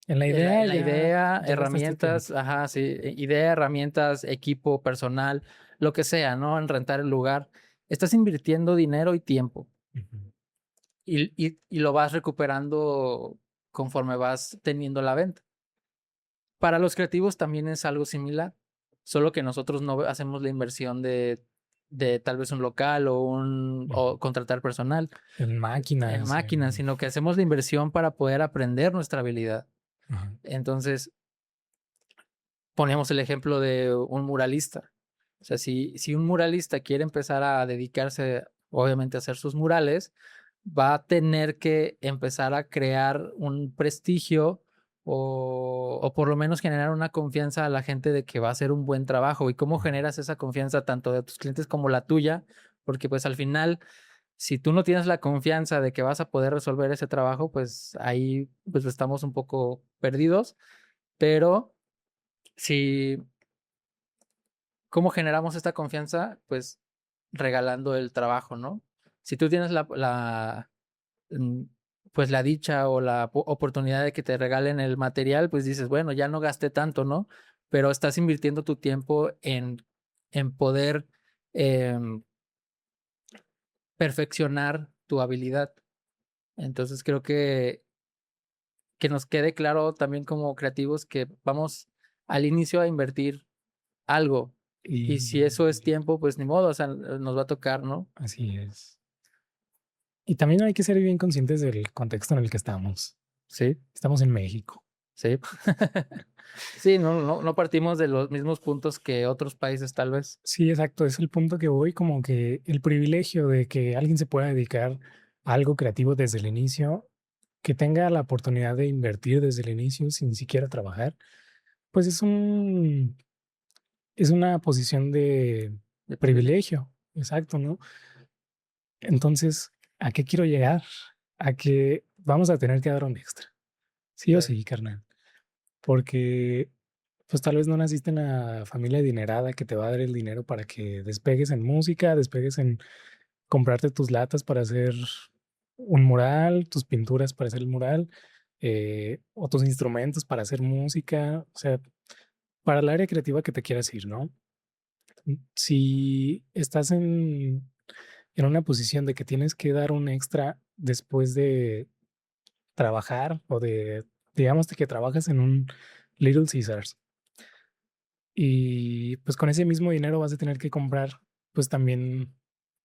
En la En la, idea en la ya, idea, ya gastaste herramientas, tiempo. ajá, sí, idea, herramientas, equipo, personal, lo que sea, ¿no? En rentar el lugar. Estás invirtiendo dinero y tiempo Ujú. y lo vas recuperando conforme vas teniendo la venta. Para los creativos también es algo similar, solo que nosotros no hacemos la inversión de tal vez un local Ujú. o contratar personal En en máquinas, máquinas, en... sino que hacemos la inversión para poder aprender nuestra habilidad. Ajá. Entonces, ponemos el ejemplo de un muralista. O sea, si un muralista quiere empezar a dedicarse, obviamente, a hacer sus murales, va a tener que empezar a crear un prestigio o por lo menos generar una confianza a la gente de que va a hacer un buen trabajo. ¿Y cómo Ujú. generas esa confianza tanto de tus clientes como la tuya? Porque pues al final, si tú no tienes la confianza de que vas a poder resolver ese trabajo, pues ahí pues estamos un poco perdidos. Pero si ¿cómo generamos esta confianza? Pues regalando el trabajo, ¿no? Si tú tienes mm, pues la dicha o la oportunidad de que te regalen el material, pues dices, bueno, ya no gasté tanto, ¿no? Pero estás invirtiendo tu tiempo en poder em, perfeccionar tu habilidad. Entonces creo que nos quede claro también como creativos que vamos al inicio a invertir algo. Y si eso es Y tiempo, pues ni modo, o sea, nos va a tocar, ¿no? así es. Y también hay que ser bien conscientes del contexto en el que estamos. Sí, Estamos en México. sí. Sí, no partimos de los mismos puntos que otros países, tal vez. Sí, exacto. Es el punto que voy, como que el privilegio de que alguien se pueda dedicar a algo creativo desde el inicio, que tenga la oportunidad de invertir desde el inicio sin siquiera trabajar, pues es una posición de De privilegio. privilegio. Exacto, ¿no? Entonces, ¿a qué quiero llegar? A que vamos a tener que dar un extra. Sí o Sí. sí, carnal. Porque pues tal vez no naciste en la familia adinerada que te va a dar el dinero para que despegues en música, despegues en comprarte tus latas para hacer un mural, tus pinturas para hacer el mural, o tus instrumentos para hacer música, o sea, para el área creativa que te quieras ir, ¿no? Si estás en una posición de que tienes que dar un extra después de trabajar o de, digamos que trabajas en un Little Caesars y pues con ese mismo dinero vas a tener que comprar pues también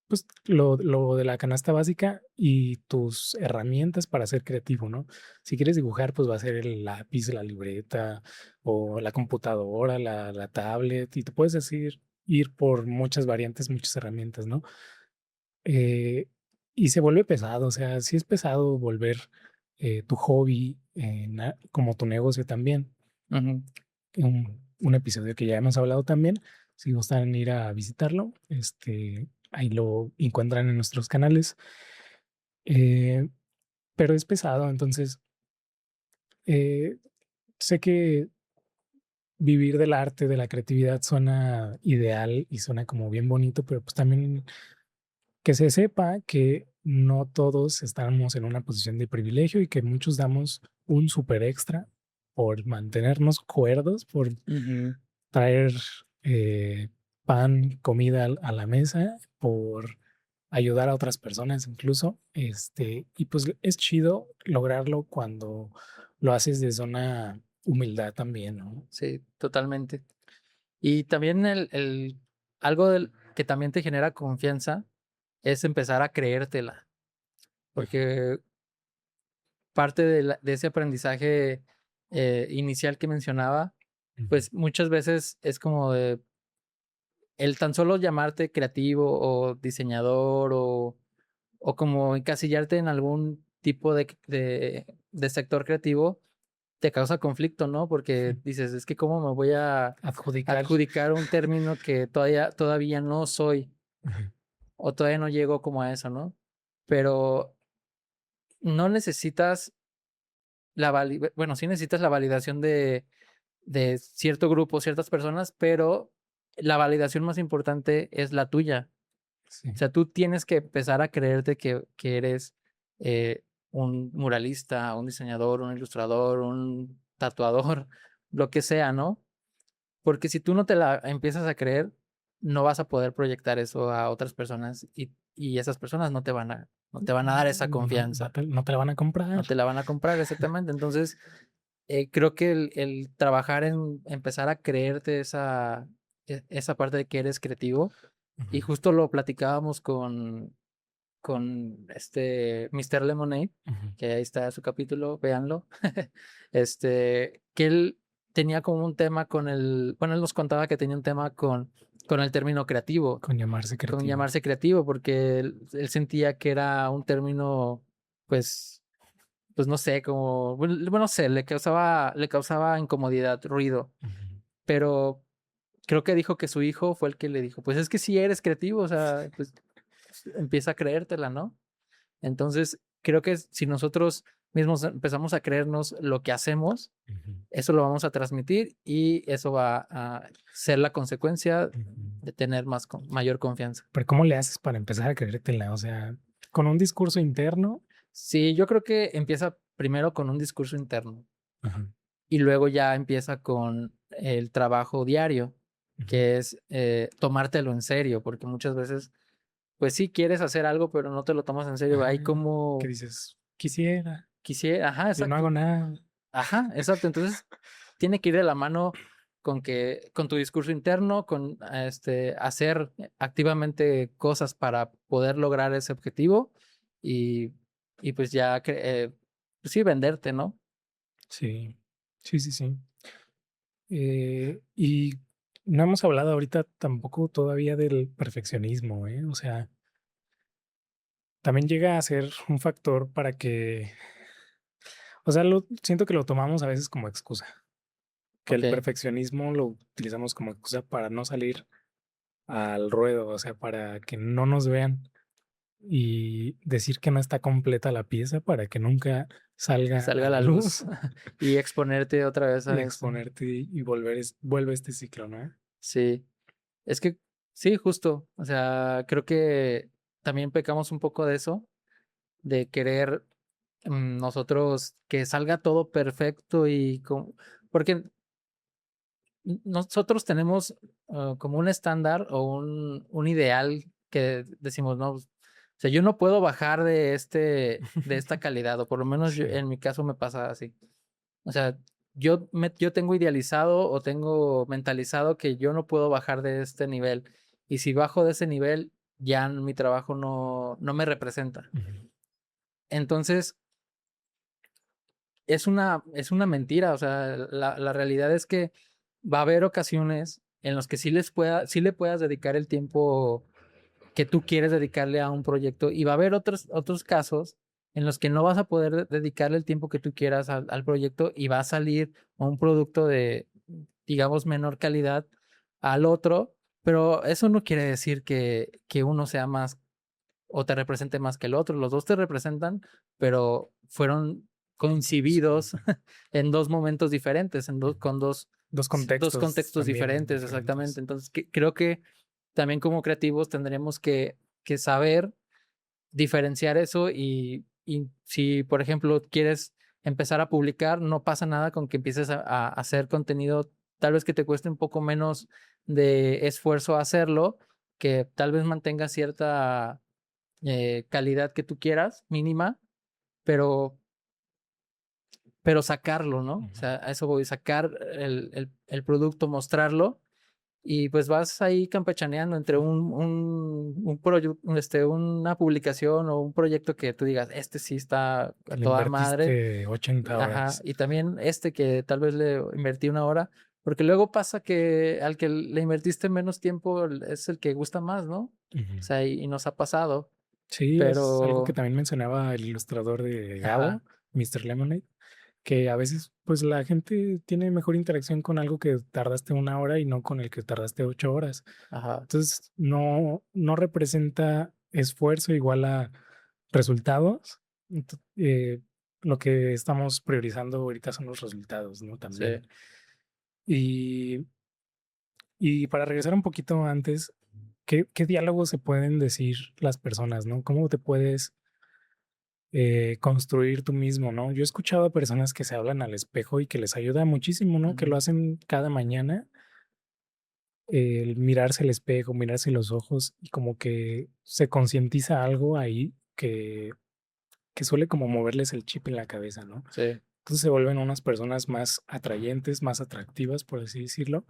pues lo de la canasta básica y tus herramientas para ser creativo, ¿no? Si quieres dibujar, pues va a ser el lápiz, la libreta o la computadora, la tablet y te puedes decir ir por muchas variantes, muchas herramientas, ¿no? Eh, y se vuelve pesado, o sea, sí es pesado volver tu hobby como tu negocio también. Ujú. Un episodio que ya hemos hablado también. Si gustan ir a visitarlo, ahí lo encuentran en nuestros canales. Eh, pero es pesado, entonces eh, sé que vivir del arte, de la creatividad suena ideal y suena como bien bonito, pero pues también que se sepa que no todos estamos en una posición de privilegio y que muchos damos un super extra por mantenernos cuerdos, por Ujú. traer eh, pan, comida a la mesa, por ayudar a otras personas incluso. Y pues es chido lograrlo cuando lo haces desde una humildad también, ¿no? Sí, totalmente. Y también algo que también te genera confianza es empezar a creértela, porque parte de ese aprendizaje inicial que mencionaba, Ujú. pues muchas veces es como de el tan solo llamarte creativo o diseñador o como encasillarte en algún tipo de sector creativo, te causa conflicto, ¿no? Porque dices, es que cómo me voy a Adjudicar. adjudicar un término que todavía no soy Ujú. o todavía no llego como a eso, ¿no? Pero no necesitas bueno, sí necesitas la validación de cierto grupo, ciertas personas, pero la validación más importante es la tuya. O Sí. sea, tú tienes que empezar a creerte que eres un muralista, un diseñador, un ilustrador, un tatuador, lo que sea, ¿no? Porque si tú no te la empiezas a creer, no vas a poder proyectar eso a otras personas y esas personas no te van a dar esa No, no confianza, no te la van a no comprar. te la van a comprar exactamente. Entonces, creo que el trabajar en empezar a creerte esa parte de que eres creativo, Ujú. y justo lo platicábamos con este Mr. Lemonade, Ujú. que ahí está su capítulo, véanlo. Que él tenía como un tema bueno, él nos contaba que tenía un tema con el término creativo, Con llamarse con creativo. llamarse creativo, porque él sentía que era un término, pues, pues no sé, como, bueno, no sé, le causaba incomodidad, ruido, Ujú. pero creo que dijo que su hijo fue el que le dijo, pues es que si eres creativo, o sea, pues empieza a creértela, ¿no? Entonces, creo que si nosotros mismos empezamos a creernos lo que hacemos, Ujú. eso lo vamos a transmitir y eso va a ser la consecuencia Ujú. de tener mayor confianza. Pero ¿cómo le haces para empezar a creértela? O sea, con un discurso interno. Sí, yo creo que empieza primero con un discurso interno Ajá. y luego ya empieza con el trabajo diario, Ujú. que es tomártelo en serio, porque muchas veces, pues sí quieres hacer algo, pero no te lo tomas en serio. Ajá. Hay ¿Qué como dices? Quisiera. quisiera, ajá, Yo no hago exacto. nada. Ajá, exacto. Entonces, tiene que ir de la mano con tu discurso interno, con hacer activamente cosas para poder lograr ese objetivo y, y pues ya, pues sí, venderte, ¿no? Sí, sí, sí, sí. Y no hemos hablado ahorita tampoco todavía del perfeccionismo, ¿eh? O sea, también llega a ser un factor para que, o sea, siento que lo tomamos a veces como excusa, que Ok, el perfeccionismo lo utilizamos como excusa para no salir al ruedo, o sea, para que no nos vean y decir que no está completa la pieza para que nunca salga a salga a la la luz luz y exponerte otra vez y a eso. exponerte y vuelve este ciclo, ¿no? Sí, es que sí, justo. O sea, creo que también pecamos un poco de eso, de querer nosotros que salga todo perfecto porque nosotros tenemos como un estándar o un ideal que decimos, no, o sea, yo no puedo bajar de esta calidad, o por lo menos Sí. en mi caso me pasa así. O sea, yo tengo idealizado o tengo mentalizado que yo no puedo bajar de este nivel. Y si bajo de ese nivel, ya mi trabajo no me representa. Ujú. Entonces, es una mentira. O sea, la realidad es que va a haber ocasiones en las que sí le puedas dedicar el tiempo que tú quieres dedicarle a un proyecto, y va a haber otros casos en los que no vas a poder dedicarle el tiempo que tú quieras al proyecto y va a salir un producto de, digamos, menor calidad al otro, pero eso no quiere decir que uno sea más o te represente más que el otro. Los dos te representan, pero fueron coincididos en dos momentos diferentes, con Dos dos contextos contextos también diferentes, exactamente. Entonces, creo que también como creativos tendremos que saber diferenciar eso y si, por ejemplo, quieres empezar a publicar, no pasa nada con que empieces a hacer contenido, tal vez que te cueste un poco menos de esfuerzo hacerlo, que tal vez mantenga cierta calidad que tú quieras, mínima, pero, pero sacarlo, ¿no? O Ujú. sea, a eso voy, sacar el producto, mostrarlo y pues vas ahí campechaneando entre una publicación o un proyecto que tú digas, este sí está a Que le toda madre. invertiste 80 Ajá. horas. Y también este que tal vez le invertí una hora, porque luego pasa que al que le invertiste menos tiempo es el que gusta más, ¿no? O Ujú. sea, y nos ha pasado, Sí, es algo que pero, también mencionaba el ilustrador de ajá, Gabo, Mr. Lemonade, que a veces pues la gente tiene mejor interacción con algo que tardaste 1 hora y no con el que tardaste 8 horas. ajá, Entonces no representa esfuerzo igual a resultados. Lo que estamos priorizando ahorita son los resultados, ¿no? sí. También. Y, y para regresar un poquito antes, ¿qué diálogos se pueden decir las personas, ¿no? ¿Cómo te puedes construir tú mismo, ¿no? Yo he escuchado a personas que se hablan al espejo y que les ayuda muchísimo, ¿no? Que lo Ujú, hacen cada mañana, el mirarse al espejo, mirarse los ojos y como que se concientiza algo ahí que suele como moverles el chip en la cabeza, ¿no? sí, Entonces se vuelven unas personas más atrayentes, más atractivas, por así decirlo.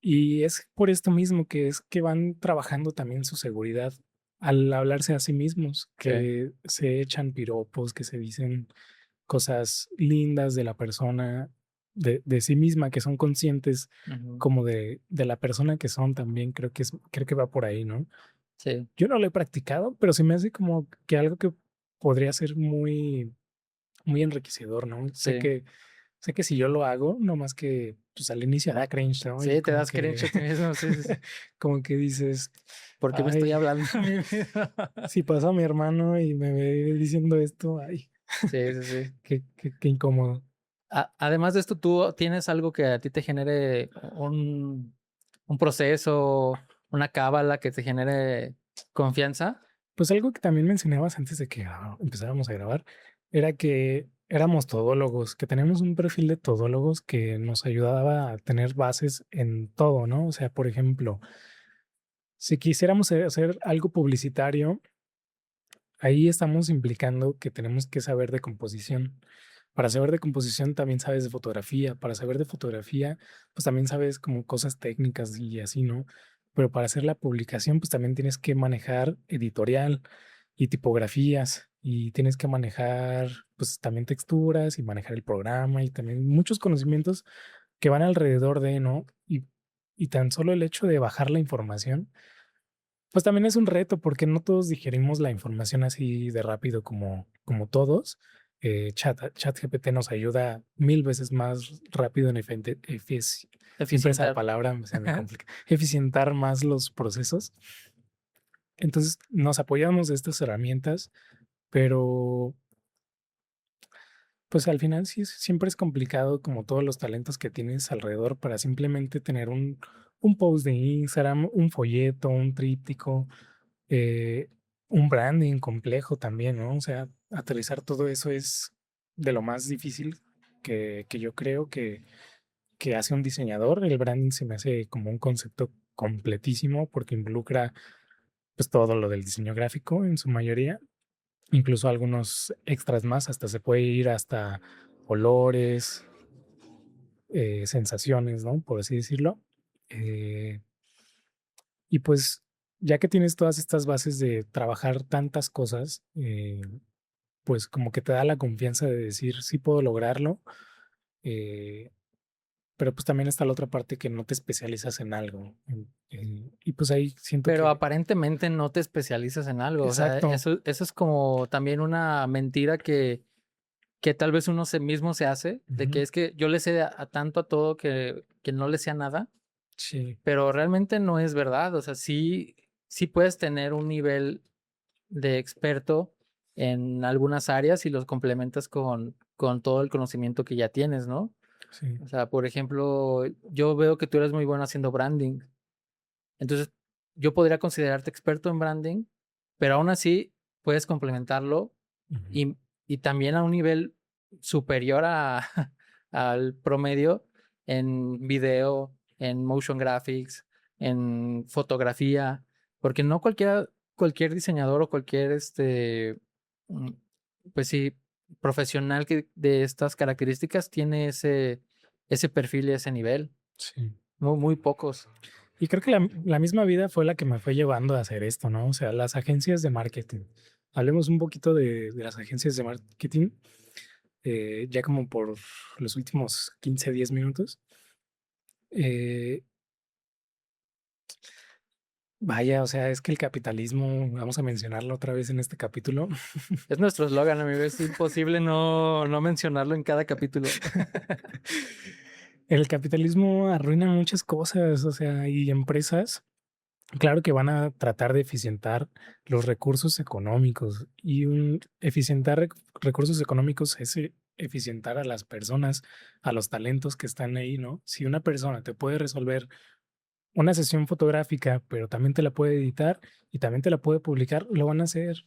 Y es por esto mismo que es que van trabajando también su seguridad al hablarse a sí mismos, sí. que se echan piropos, que se dicen cosas lindas de la persona, de sí misma, que son conscientes Ujú, como de la persona que son también, creo que va por ahí, ¿no? sí, Yo no lo he practicado, pero se me hace como que algo que podría ser muy enriquecedor, ¿no? sí. Sé que si yo lo hago, no más que pues al inicio da cringe, ¿no? Y Sí, te como das que, cringe a ti mismo, sí, sí, sí. como que dices, ¿Por qué me estoy ay, hablando a mí mismo? si pasa mi hermano y me ve diciendo esto, ay, Sí, sí, sí. qué incómodo. Además de esto, ¿tú tienes algo que a ti te genere un proceso, una cábala que te genere confianza? Pues algo que también mencionabas antes de que empezáramos a grabar era que éramos todólogos, que tenemos un perfil de todólogos que nos ayudaba a tener bases en todo, ¿no? O sea, por ejemplo, si quisiéramos hacer algo publicitario, ahí estamos implicando que tenemos que saber de composición. Para saber de composición también sabes de fotografía. Para saber de fotografía, pues también sabes como cosas técnicas y así, ¿no? Pero para hacer la publicación, pues también tienes que manejar editorial y tipografías y tienes que manejar pues también texturas y manejar el programa y también muchos conocimientos que van alrededor de, ¿no? Y tan solo el hecho de bajar la información pues también es un reto porque no todos digerimos la información así de rápido como todos. ChatGPT nos ayuda 1000 veces más rápido en siempre esa Eficientar. palabra se me complica, eficientar más los procesos. Entonces nos apoyamos de estas herramientas, pero pues al final sí, siempre es complicado como todos los talentos que tienes alrededor para simplemente tener un post de Instagram, un folleto, un tríptico eh, un branding complejo también, ¿no? O sea, aterrizar todo eso es de lo más difícil que yo creo que hace un diseñador. El branding se me hace como un concepto completísimo porque involucra pues todo lo del diseño gráfico en su mayoría, incluso algunos extras más, hasta se puede ir hasta olores, sensaciones, ¿no? Por así decirlo. Eh, y pues ya que tienes todas estas bases de trabajar tantas cosas, pues como que te da la confianza de decir, sí puedo lograrlo, eh, pero pues también está la otra parte que no te especializas en algo. Y pues ahí siento Pero que, aparentemente no te especializas en algo. O sea, exacto, eso es como también una mentira que tal vez uno mismo se hace, de que ujú, es que yo le sé tanto a todo que no le sé a nada, sí, pero realmente no es verdad. O sea, sí, sí puedes tener un nivel de experto en algunas áreas y los complementas con todo el conocimiento que ya tienes, ¿no? Sí. O sea, por ejemplo, yo veo que tú eres muy bueno haciendo branding. Entonces, yo podría considerarte experto en branding, pero aún así puedes complementarlo Ujú. y también a un nivel superior al promedio en video, en motion graphics, en fotografía, porque no cualquier diseñador o cualquier mm, pues sí, profesional de estas características tiene ese perfil y ese nivel. Sí. Muy, muy pocos. Y creo que la misma vida fue la que me fue llevando a hacer esto, ¿no? O sea, las agencias de marketing. Hablemos un poquito de las agencias de marketing, ya como por los últimos 15, 10 minutos. Eh, Vaya, o sea, es que el capitalismo, vamos a mencionarlo otra vez en este capítulo. Es nuestro eslogan, amigo. Es imposible no mencionarlo en cada capítulo. El capitalismo arruina muchas cosas, o sea, y empresas, claro que van a tratar de eficientar los recursos económicos y un eficientar recursos económicos es eficientar a las personas, a los talentos que están ahí, ¿no? Si una persona te puede resolver una sesión fotográfica, pero también te la puede editar y también te la puede publicar, lo van a hacer.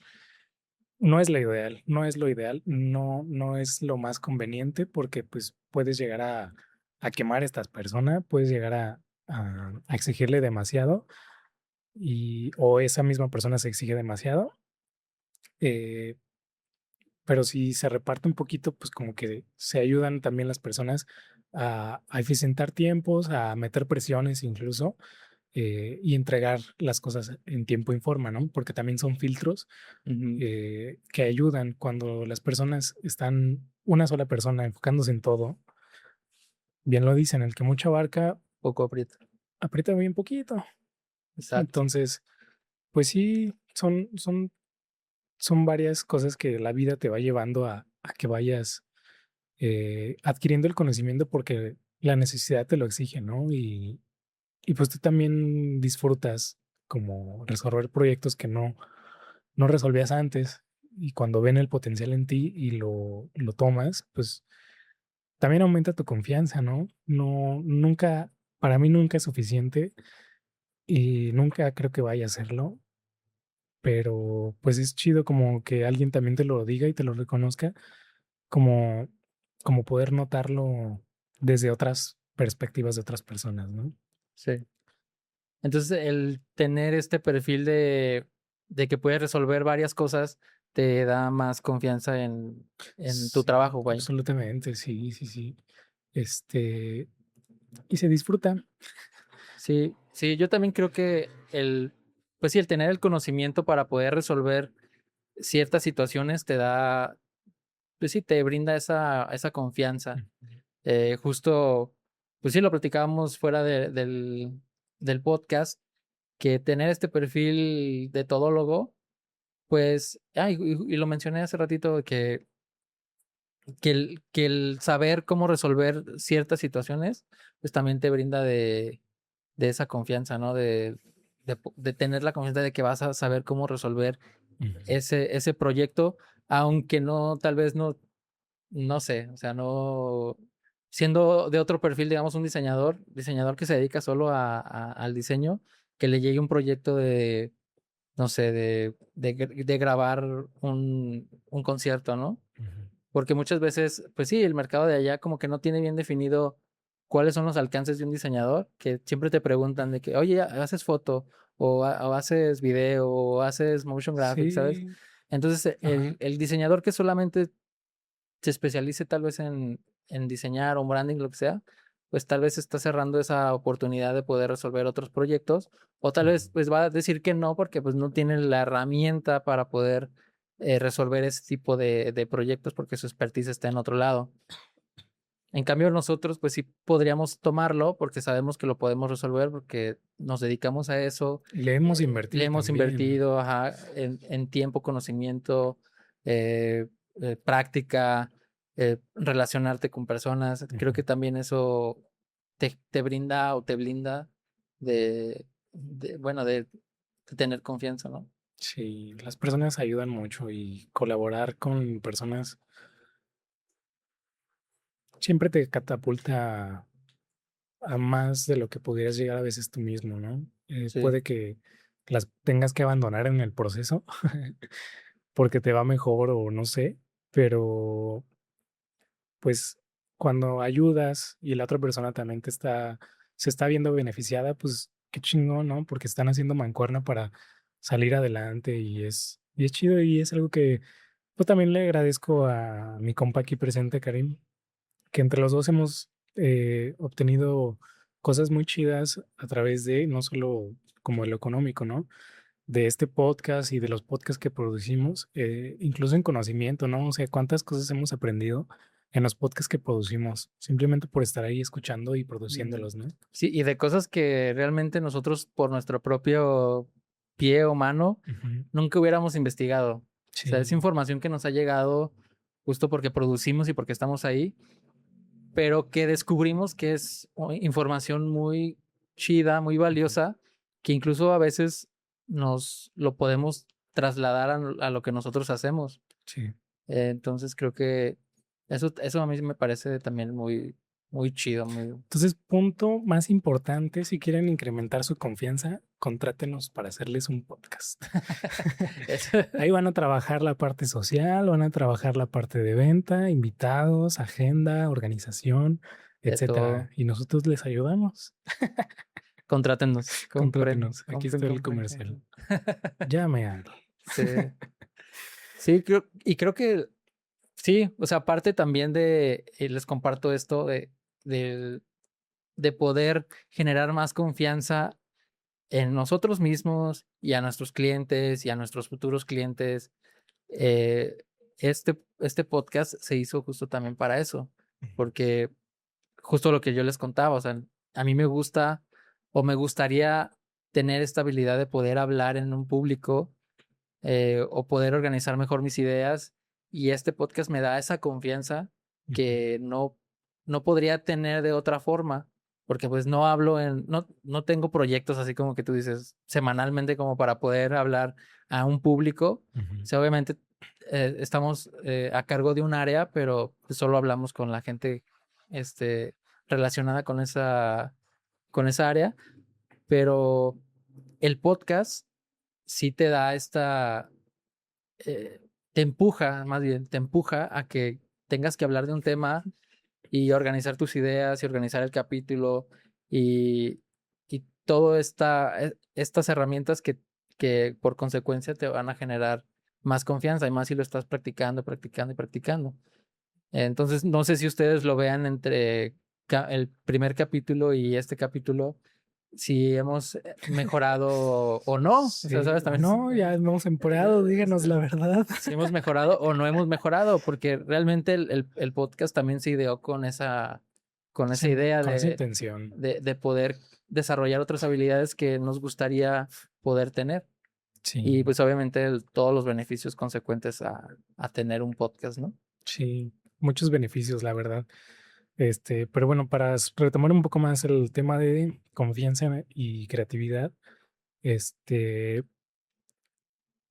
No es lo ideal, no es lo ideal, no es lo más conveniente porque pues puedes llegar a quemar a estas personas, puedes llegar a exigirle demasiado y o esa misma persona se exige demasiado, eh, pero si se reparte un poquito, pues como que se ayudan también las personas a eficientar tiempos, a meter presiones incluso y entregar las cosas en tiempo y forma, ¿no? Porque también son filtros Ujú. que ayudan cuando las personas están, una sola persona enfocándose en todo. Bien lo dicen, el que mucho abarca, Poco aprieta. aprieta bien poquito. Exacto. Entonces, pues sí, son varias cosas que la vida te va llevando a que vayas adquiriendo el conocimiento porque la necesidad te lo exige, ¿no? Y pues tú también disfrutas como resolver proyectos que no resolvías antes y cuando ven el potencial en ti y lo tomas, pues también aumenta tu confianza, ¿no? No, nunca, para mí nunca es suficiente y nunca creo que vaya a serlo, pero pues es chido como que alguien también te lo diga y te lo reconozca, como, como poder notarlo desde otras perspectivas de otras personas, ¿no? Sí. Entonces, el tener este perfil de que puedes resolver varias cosas te da más confianza en tu Sí, trabajo, güey. absolutamente, sí, sí, sí. Este, y se disfruta. Sí, sí, yo también creo que pues sí, el tener el conocimiento para poder resolver ciertas situaciones te da, pues sí, te brinda esa confianza. Justo, pues sí, lo platicábamos fuera del podcast, que tener este perfil de todólogo, pues, y lo mencioné hace ratito, que el saber cómo resolver ciertas situaciones, pues también te brinda de esa confianza, ¿no? De tener la confianza de que vas a saber cómo resolver Ujú. ese proyecto, aunque no, tal vez no sé, o sea, no, siendo de otro perfil, digamos, un diseñador que se dedica solo al diseño, que le llegue un proyecto no sé, de grabar un concierto, ¿no? Ujú. Porque muchas veces, pues sí, el mercado de allá como que no tiene bien definido cuáles son los alcances de un diseñador, que siempre te preguntan de que, oye, ¿haces foto? O haces video, o haces motion graphics, ¿sabes? Sí, Entonces, ajá. el diseñador que solamente se especialice tal vez en diseñar o branding, lo que sea, pues tal vez está cerrando esa oportunidad de poder resolver otros proyectos, o tal Ujú. vez pues va a decir que no porque pues no tiene la herramienta para poder resolver ese tipo de proyectos porque su expertise está en otro lado. En cambio, nosotros pues sí podríamos tomarlo porque sabemos que lo podemos resolver porque nos dedicamos a eso, Y le hemos le invertido hemos también. invertido ajá, en tiempo, conocimiento, eh, práctica, relacionarte con personas. Creo Ujú. que también eso te brinda o te blinda bueno, de tener confianza, ¿no? Sí, las personas ayudan mucho y colaborar con personas siempre te catapulta a más de lo que pudieras llegar a veces tú mismo, ¿no? Sí, Puede que las tengas que abandonar en el proceso porque te va mejor o no sé, pero pues cuando ayudas y la otra persona también se está viendo beneficiada, pues qué chingón, ¿no? Porque están haciendo mancuerna para salir adelante y es chido y es algo que pues también le agradezco a mi compa aquí presente, Karim, que entre los dos hemos obtenido cosas muy chidas a través de no solo como lo económico, ¿no? De este podcast y de los podcasts que producimos, incluso en conocimiento, ¿no? O sea, cuántas cosas hemos aprendido en los podcasts que producimos, simplemente por estar ahí escuchando y mm, produciéndolos, ¿no? sí, y de cosas que realmente nosotros por nuestro propio pie o mano Ujú. nunca hubiéramos investigado. O sea, es Sí, información que nos ha llegado justo porque producimos y porque estamos ahí, pero que descubrimos que es información muy chida, muy ujú, valiosa, que incluso a veces nos lo podemos trasladar a lo que nosotros hacemos. sí. Entonces creo que eso a mí me parece también muy, muy chido, muy... Entonces, punto más importante, si quieren incrementar su confianza, contrátenos para hacerles un podcast. Eso, Ahí van a trabajar la parte social, van a trabajar la parte de venta, invitados, agenda, organización, de etcétera. todo. Y nosotros les ayudamos. Contrátenos, compren, Contrátenos. Aquí compren, está el compren, comercial. compren. Llame a... Sí, sí, creo que sí, o sea, aparte también de, les comparto esto del- de poder generar más confianza en nosotros mismos y a nuestros clientes y a nuestros futuros clientes. eh, este podcast se hizo justo también para eso, porque justo lo que yo les contaba, o sea, a mí me gusta o me gustaría tener esta habilidad de poder hablar en un público o poder organizar mejor mis ideas y este podcast me da esa confianza que no podría tener de otra forma, porque pues no hablo no tengo proyectos así como que tú dices semanalmente como para poder hablar a un público. O Ujú. sea, obviamente estamos a cargo de un área, pero pues, solo hablamos con la gente este, relacionada con esa área, pero el podcast sí te da te empuja, más bien, te empuja a que tengas que hablar de un tema y organizar tus ideas y organizar el capítulo y, y todo estas herramientas que por consecuencia te van a generar más confianza y más si lo estás practicando, practicando y practicando. Entonces, no sé si ustedes lo vean entre el primer capítulo y este capítulo, si hemos mejorado o no. O sea, Sí, ¿sabes? o También no, ya hemos empeorado, díganos la verdad. si hemos mejorado o no hemos mejorado, porque realmente el podcast también se ideó con esa idea Con esa intención. de poder desarrollar otras habilidades que nos gustaría poder tener. Y Sí, pues obviamente todos los beneficios consecuentes a tener un podcast, ¿no? sí, muchos beneficios, la verdad. Pero bueno, para retomar un poco más el tema de confianza y creatividad, este,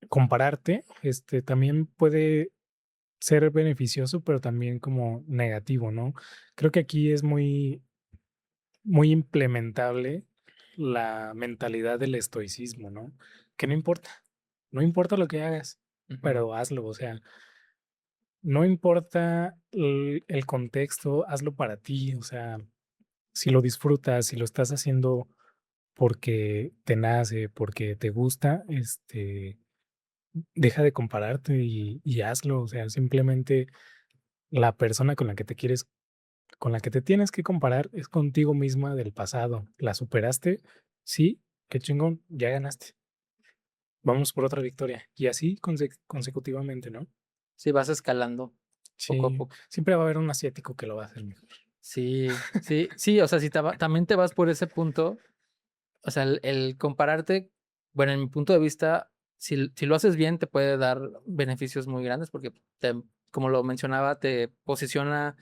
compararte, también puede ser beneficioso, pero también como negativo, ¿no? Creo que aquí es muy implementable la mentalidad del estoicismo, ¿no? Que no importa, no importa lo que hagas, Ujú. pero hazlo, o sea, no importa el contexto, hazlo para ti, o sea, si lo disfrutas, si lo estás haciendo porque te nace, porque te gusta, deja de compararte y hazlo, o sea, simplemente la persona con la que te quieres, con la que te tienes que comparar es contigo misma del pasado. ¿La superaste? Sí, qué chingón, ya ganaste. Vamos por otra victoria. Y así consecutivamente, ¿no? Sí, vas escalando poco a Sí, poco. siempre va a haber un asiático que lo va a hacer mejor. Sí, sí, sí, o sea, si también te vas por ese punto, o sea, el compararte, bueno, en mi punto de vista, si lo haces bien, te puede dar beneficios muy grandes porque, como lo mencionaba, te posiciona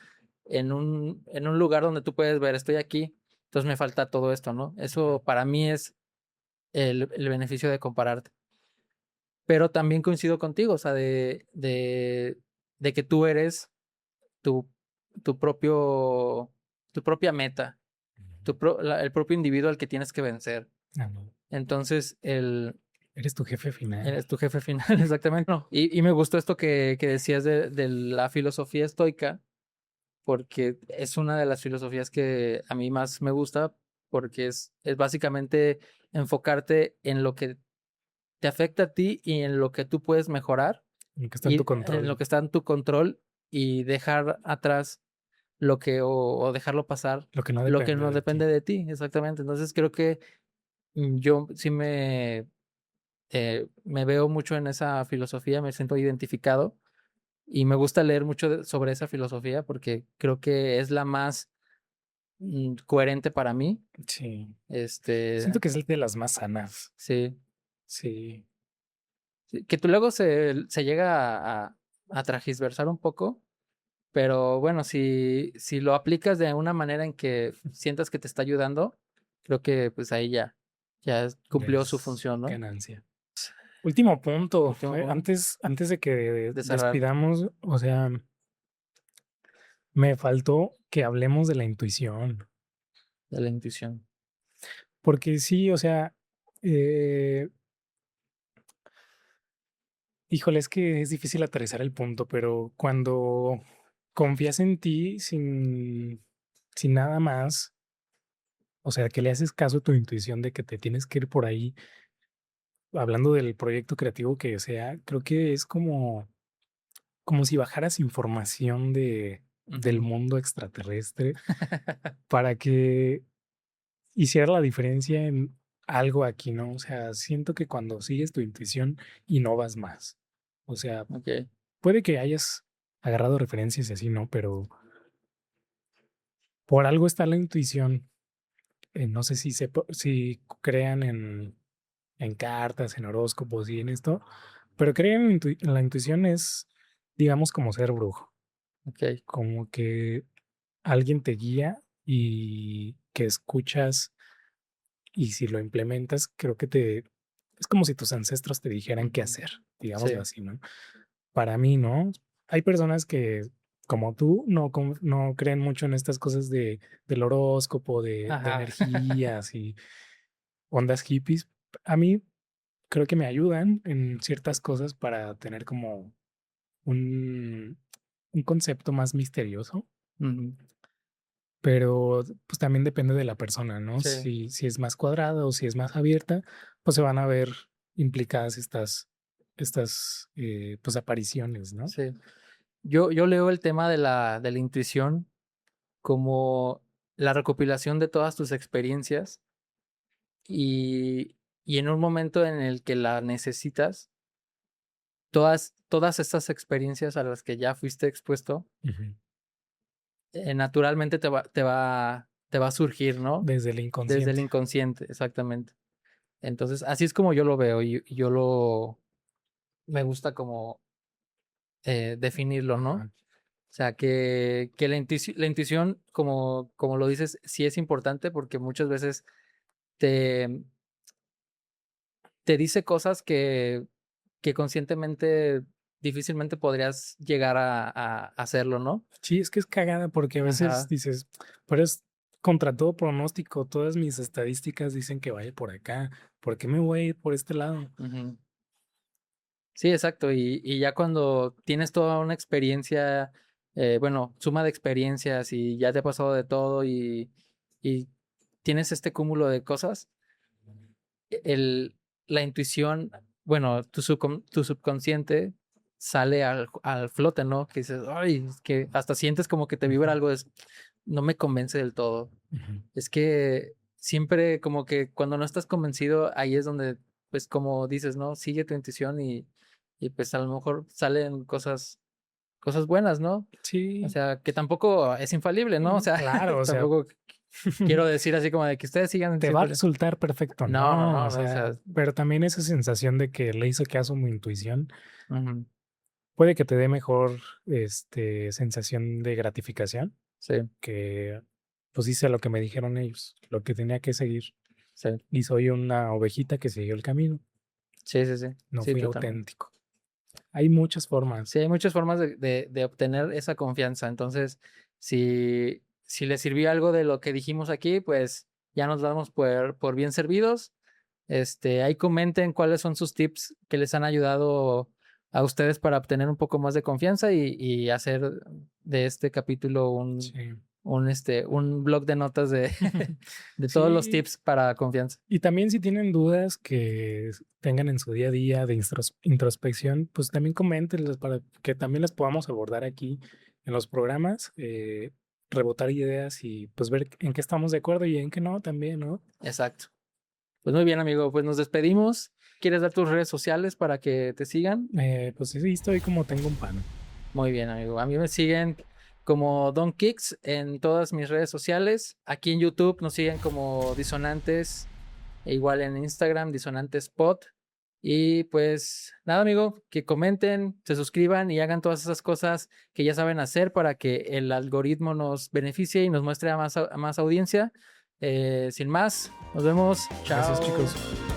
en un lugar donde tú puedes ver, estoy aquí, entonces me falta todo esto, ¿no? Eso para mí es el beneficio de compararte. pero también coincido contigo, o sea, de que tú eres tu, tu propio, tu propia meta, el propio individuo al que tienes que vencer. Ah, no. Entonces, Eres tu jefe final. eres tu jefe final, exactamente. No, y me gustó esto que decías de la filosofía estoica, porque es una de las filosofías que a mí más me gusta, porque es básicamente enfocarte en lo que te afecta a ti y en lo que tú puedes mejorar Lo que está en tu y en lo control, que está en tu control y dejar atrás o dejarlo pasar lo que no lo que depende no de depende ti. de ti, exactamente. Entonces creo que yo sí me veo mucho en esa filosofía, me siento identificado y me gusta leer mucho sobre esa filosofía porque creo que es la más coherente para mí. Sí. Siento Este, que es de las más sanas. sí, Sí. sí, que tú luego se llega a transversar un poco, pero bueno, si lo aplicas de una manera en que sientas que te está ayudando, creo que pues ahí ya Ya cumplió su es función, ¿no? ganancia. Último punto. Último punto, Antes de que de cerrar despidamos, o sea, me faltó que hablemos de la intuición. de la intuición. Porque sí, o sea, eh, híjole, es que es difícil aterrizar el punto, pero cuando confías en ti sin nada más, o sea, que le haces caso a tu intuición de que te tienes que ir por ahí, hablando del proyecto creativo que sea, creo que es como si bajaras información del Ujú. mundo extraterrestre para que hiciera la diferencia en algo aquí, ¿no? O sea, siento que cuando sigues tu intuición, innovas más. O sea, Ok, puede que hayas agarrado referencias y así, ¿no? Pero por algo está la intuición. No sé si crean en cartas, en horóscopos y en esto, pero creen en la intuición es, digamos, como ser brujo, ok, como que alguien te guía y que escuchas y si lo implementas, creo que es como si tus ancestros te dijeran qué ujú. hacer, digámoslo Sí, así, ¿no? Para mí, ¿no? Hay personas que, como tú, no creen mucho en estas cosas del horóscopo, de ajá. energías y ondas hippies. A mí creo que me ayudan en ciertas cosas para tener como un, un concepto más misterioso, Ujú. pero pues también depende de la persona, ¿no? Sí, Si es más cuadrada o si es más abierta, pues se van a ver implicadas estas pues apariciones, ¿no? sí. Yo leo el tema de la intuición como la recopilación de todas tus experiencias y en un momento en el que la necesitas, todas estas experiencias a las que ya fuiste expuesto, Ujú. naturalmente te va a surgir, ¿no? Desde el Desde el inconsciente. inconsciente, exactamente. Entonces, así es como yo lo veo y me gusta como definirlo, ¿no? Ajá. O sea, que la intuición, como lo dices, sí es importante porque muchas veces te, te dice cosas que conscientemente difícilmente podrías llegar a hacerlo, ¿no? Sí, es que es cagada porque a veces Ajá. dices, pero es contra todo pronóstico, todas mis estadísticas dicen que vaya por acá, ¿por qué me voy a ir por este lado? Ujú. Sí, exacto. Y ya cuando tienes toda una experiencia, bueno, suma de experiencias y ya te ha pasado de todo y tienes este cúmulo de cosas, el, la intuición, bueno, tu subconsciente sale al flote, ¿no? Que dices, ay, es que hasta sientes como que te vibra Ujú, algo, no me convence del todo. ujú. Es que siempre como que cuando no estás convencido, ahí es donde, pues como dices, ¿no? Sigue tu intuición y pues a lo mejor salen cosas buenas, ¿no? O Sí, sea, que tampoco es infalible, ¿no? O sea, claro, o sea, tampoco quiero decir así como de que ustedes sigan te va a siempre. resultar perfecto, No, no, no, no, o no, o sea, sea, pero también esa sensación de que le hizo caso a mi intuición ujú, puede que te dé mejor sensación de gratificación sí, que pues hice lo que me dijeron ellos, lo que tenía que seguir sí, y soy una ovejita que siguió el camino. Sí, sí, sí. no Sí, fui totalmente. auténtico. Hay muchas formas. Sí, hay muchas formas de obtener esa confianza. Entonces, si les sirvió algo de lo que dijimos aquí, pues ya nos damos por bien servidos. Ahí comenten cuáles son sus tips que les han ayudado a ustedes para obtener un poco más de confianza y hacer de este capítulo Sí. un blog de notas de, de todos los Sí, tips para confianza. y también si tienen dudas que tengan en su día a día de introspección, pues también coméntenlas para que también las podamos abordar aquí en los programas, rebotar ideas y pues ver en qué estamos de acuerdo y en qué no también, ¿no? Exacto. Pues muy bien, amigo. Pues nos despedimos. ¿Quieres dar tus redes sociales para que te sigan? Pues sí, estoy como tengo un pan. Muy bien, amigo. A mí me siguen como Don Kicks en todas mis redes sociales. Aquí en YouTube nos siguen como Disonantes, e igual en Instagram, Disonantes Pod. Y pues nada, amigo, que comenten, se suscriban y hagan todas esas cosas que ya saben hacer para que el algoritmo nos beneficie y nos muestre a más audiencia. Sin más, nos vemos. Gracias, Chao. chicos.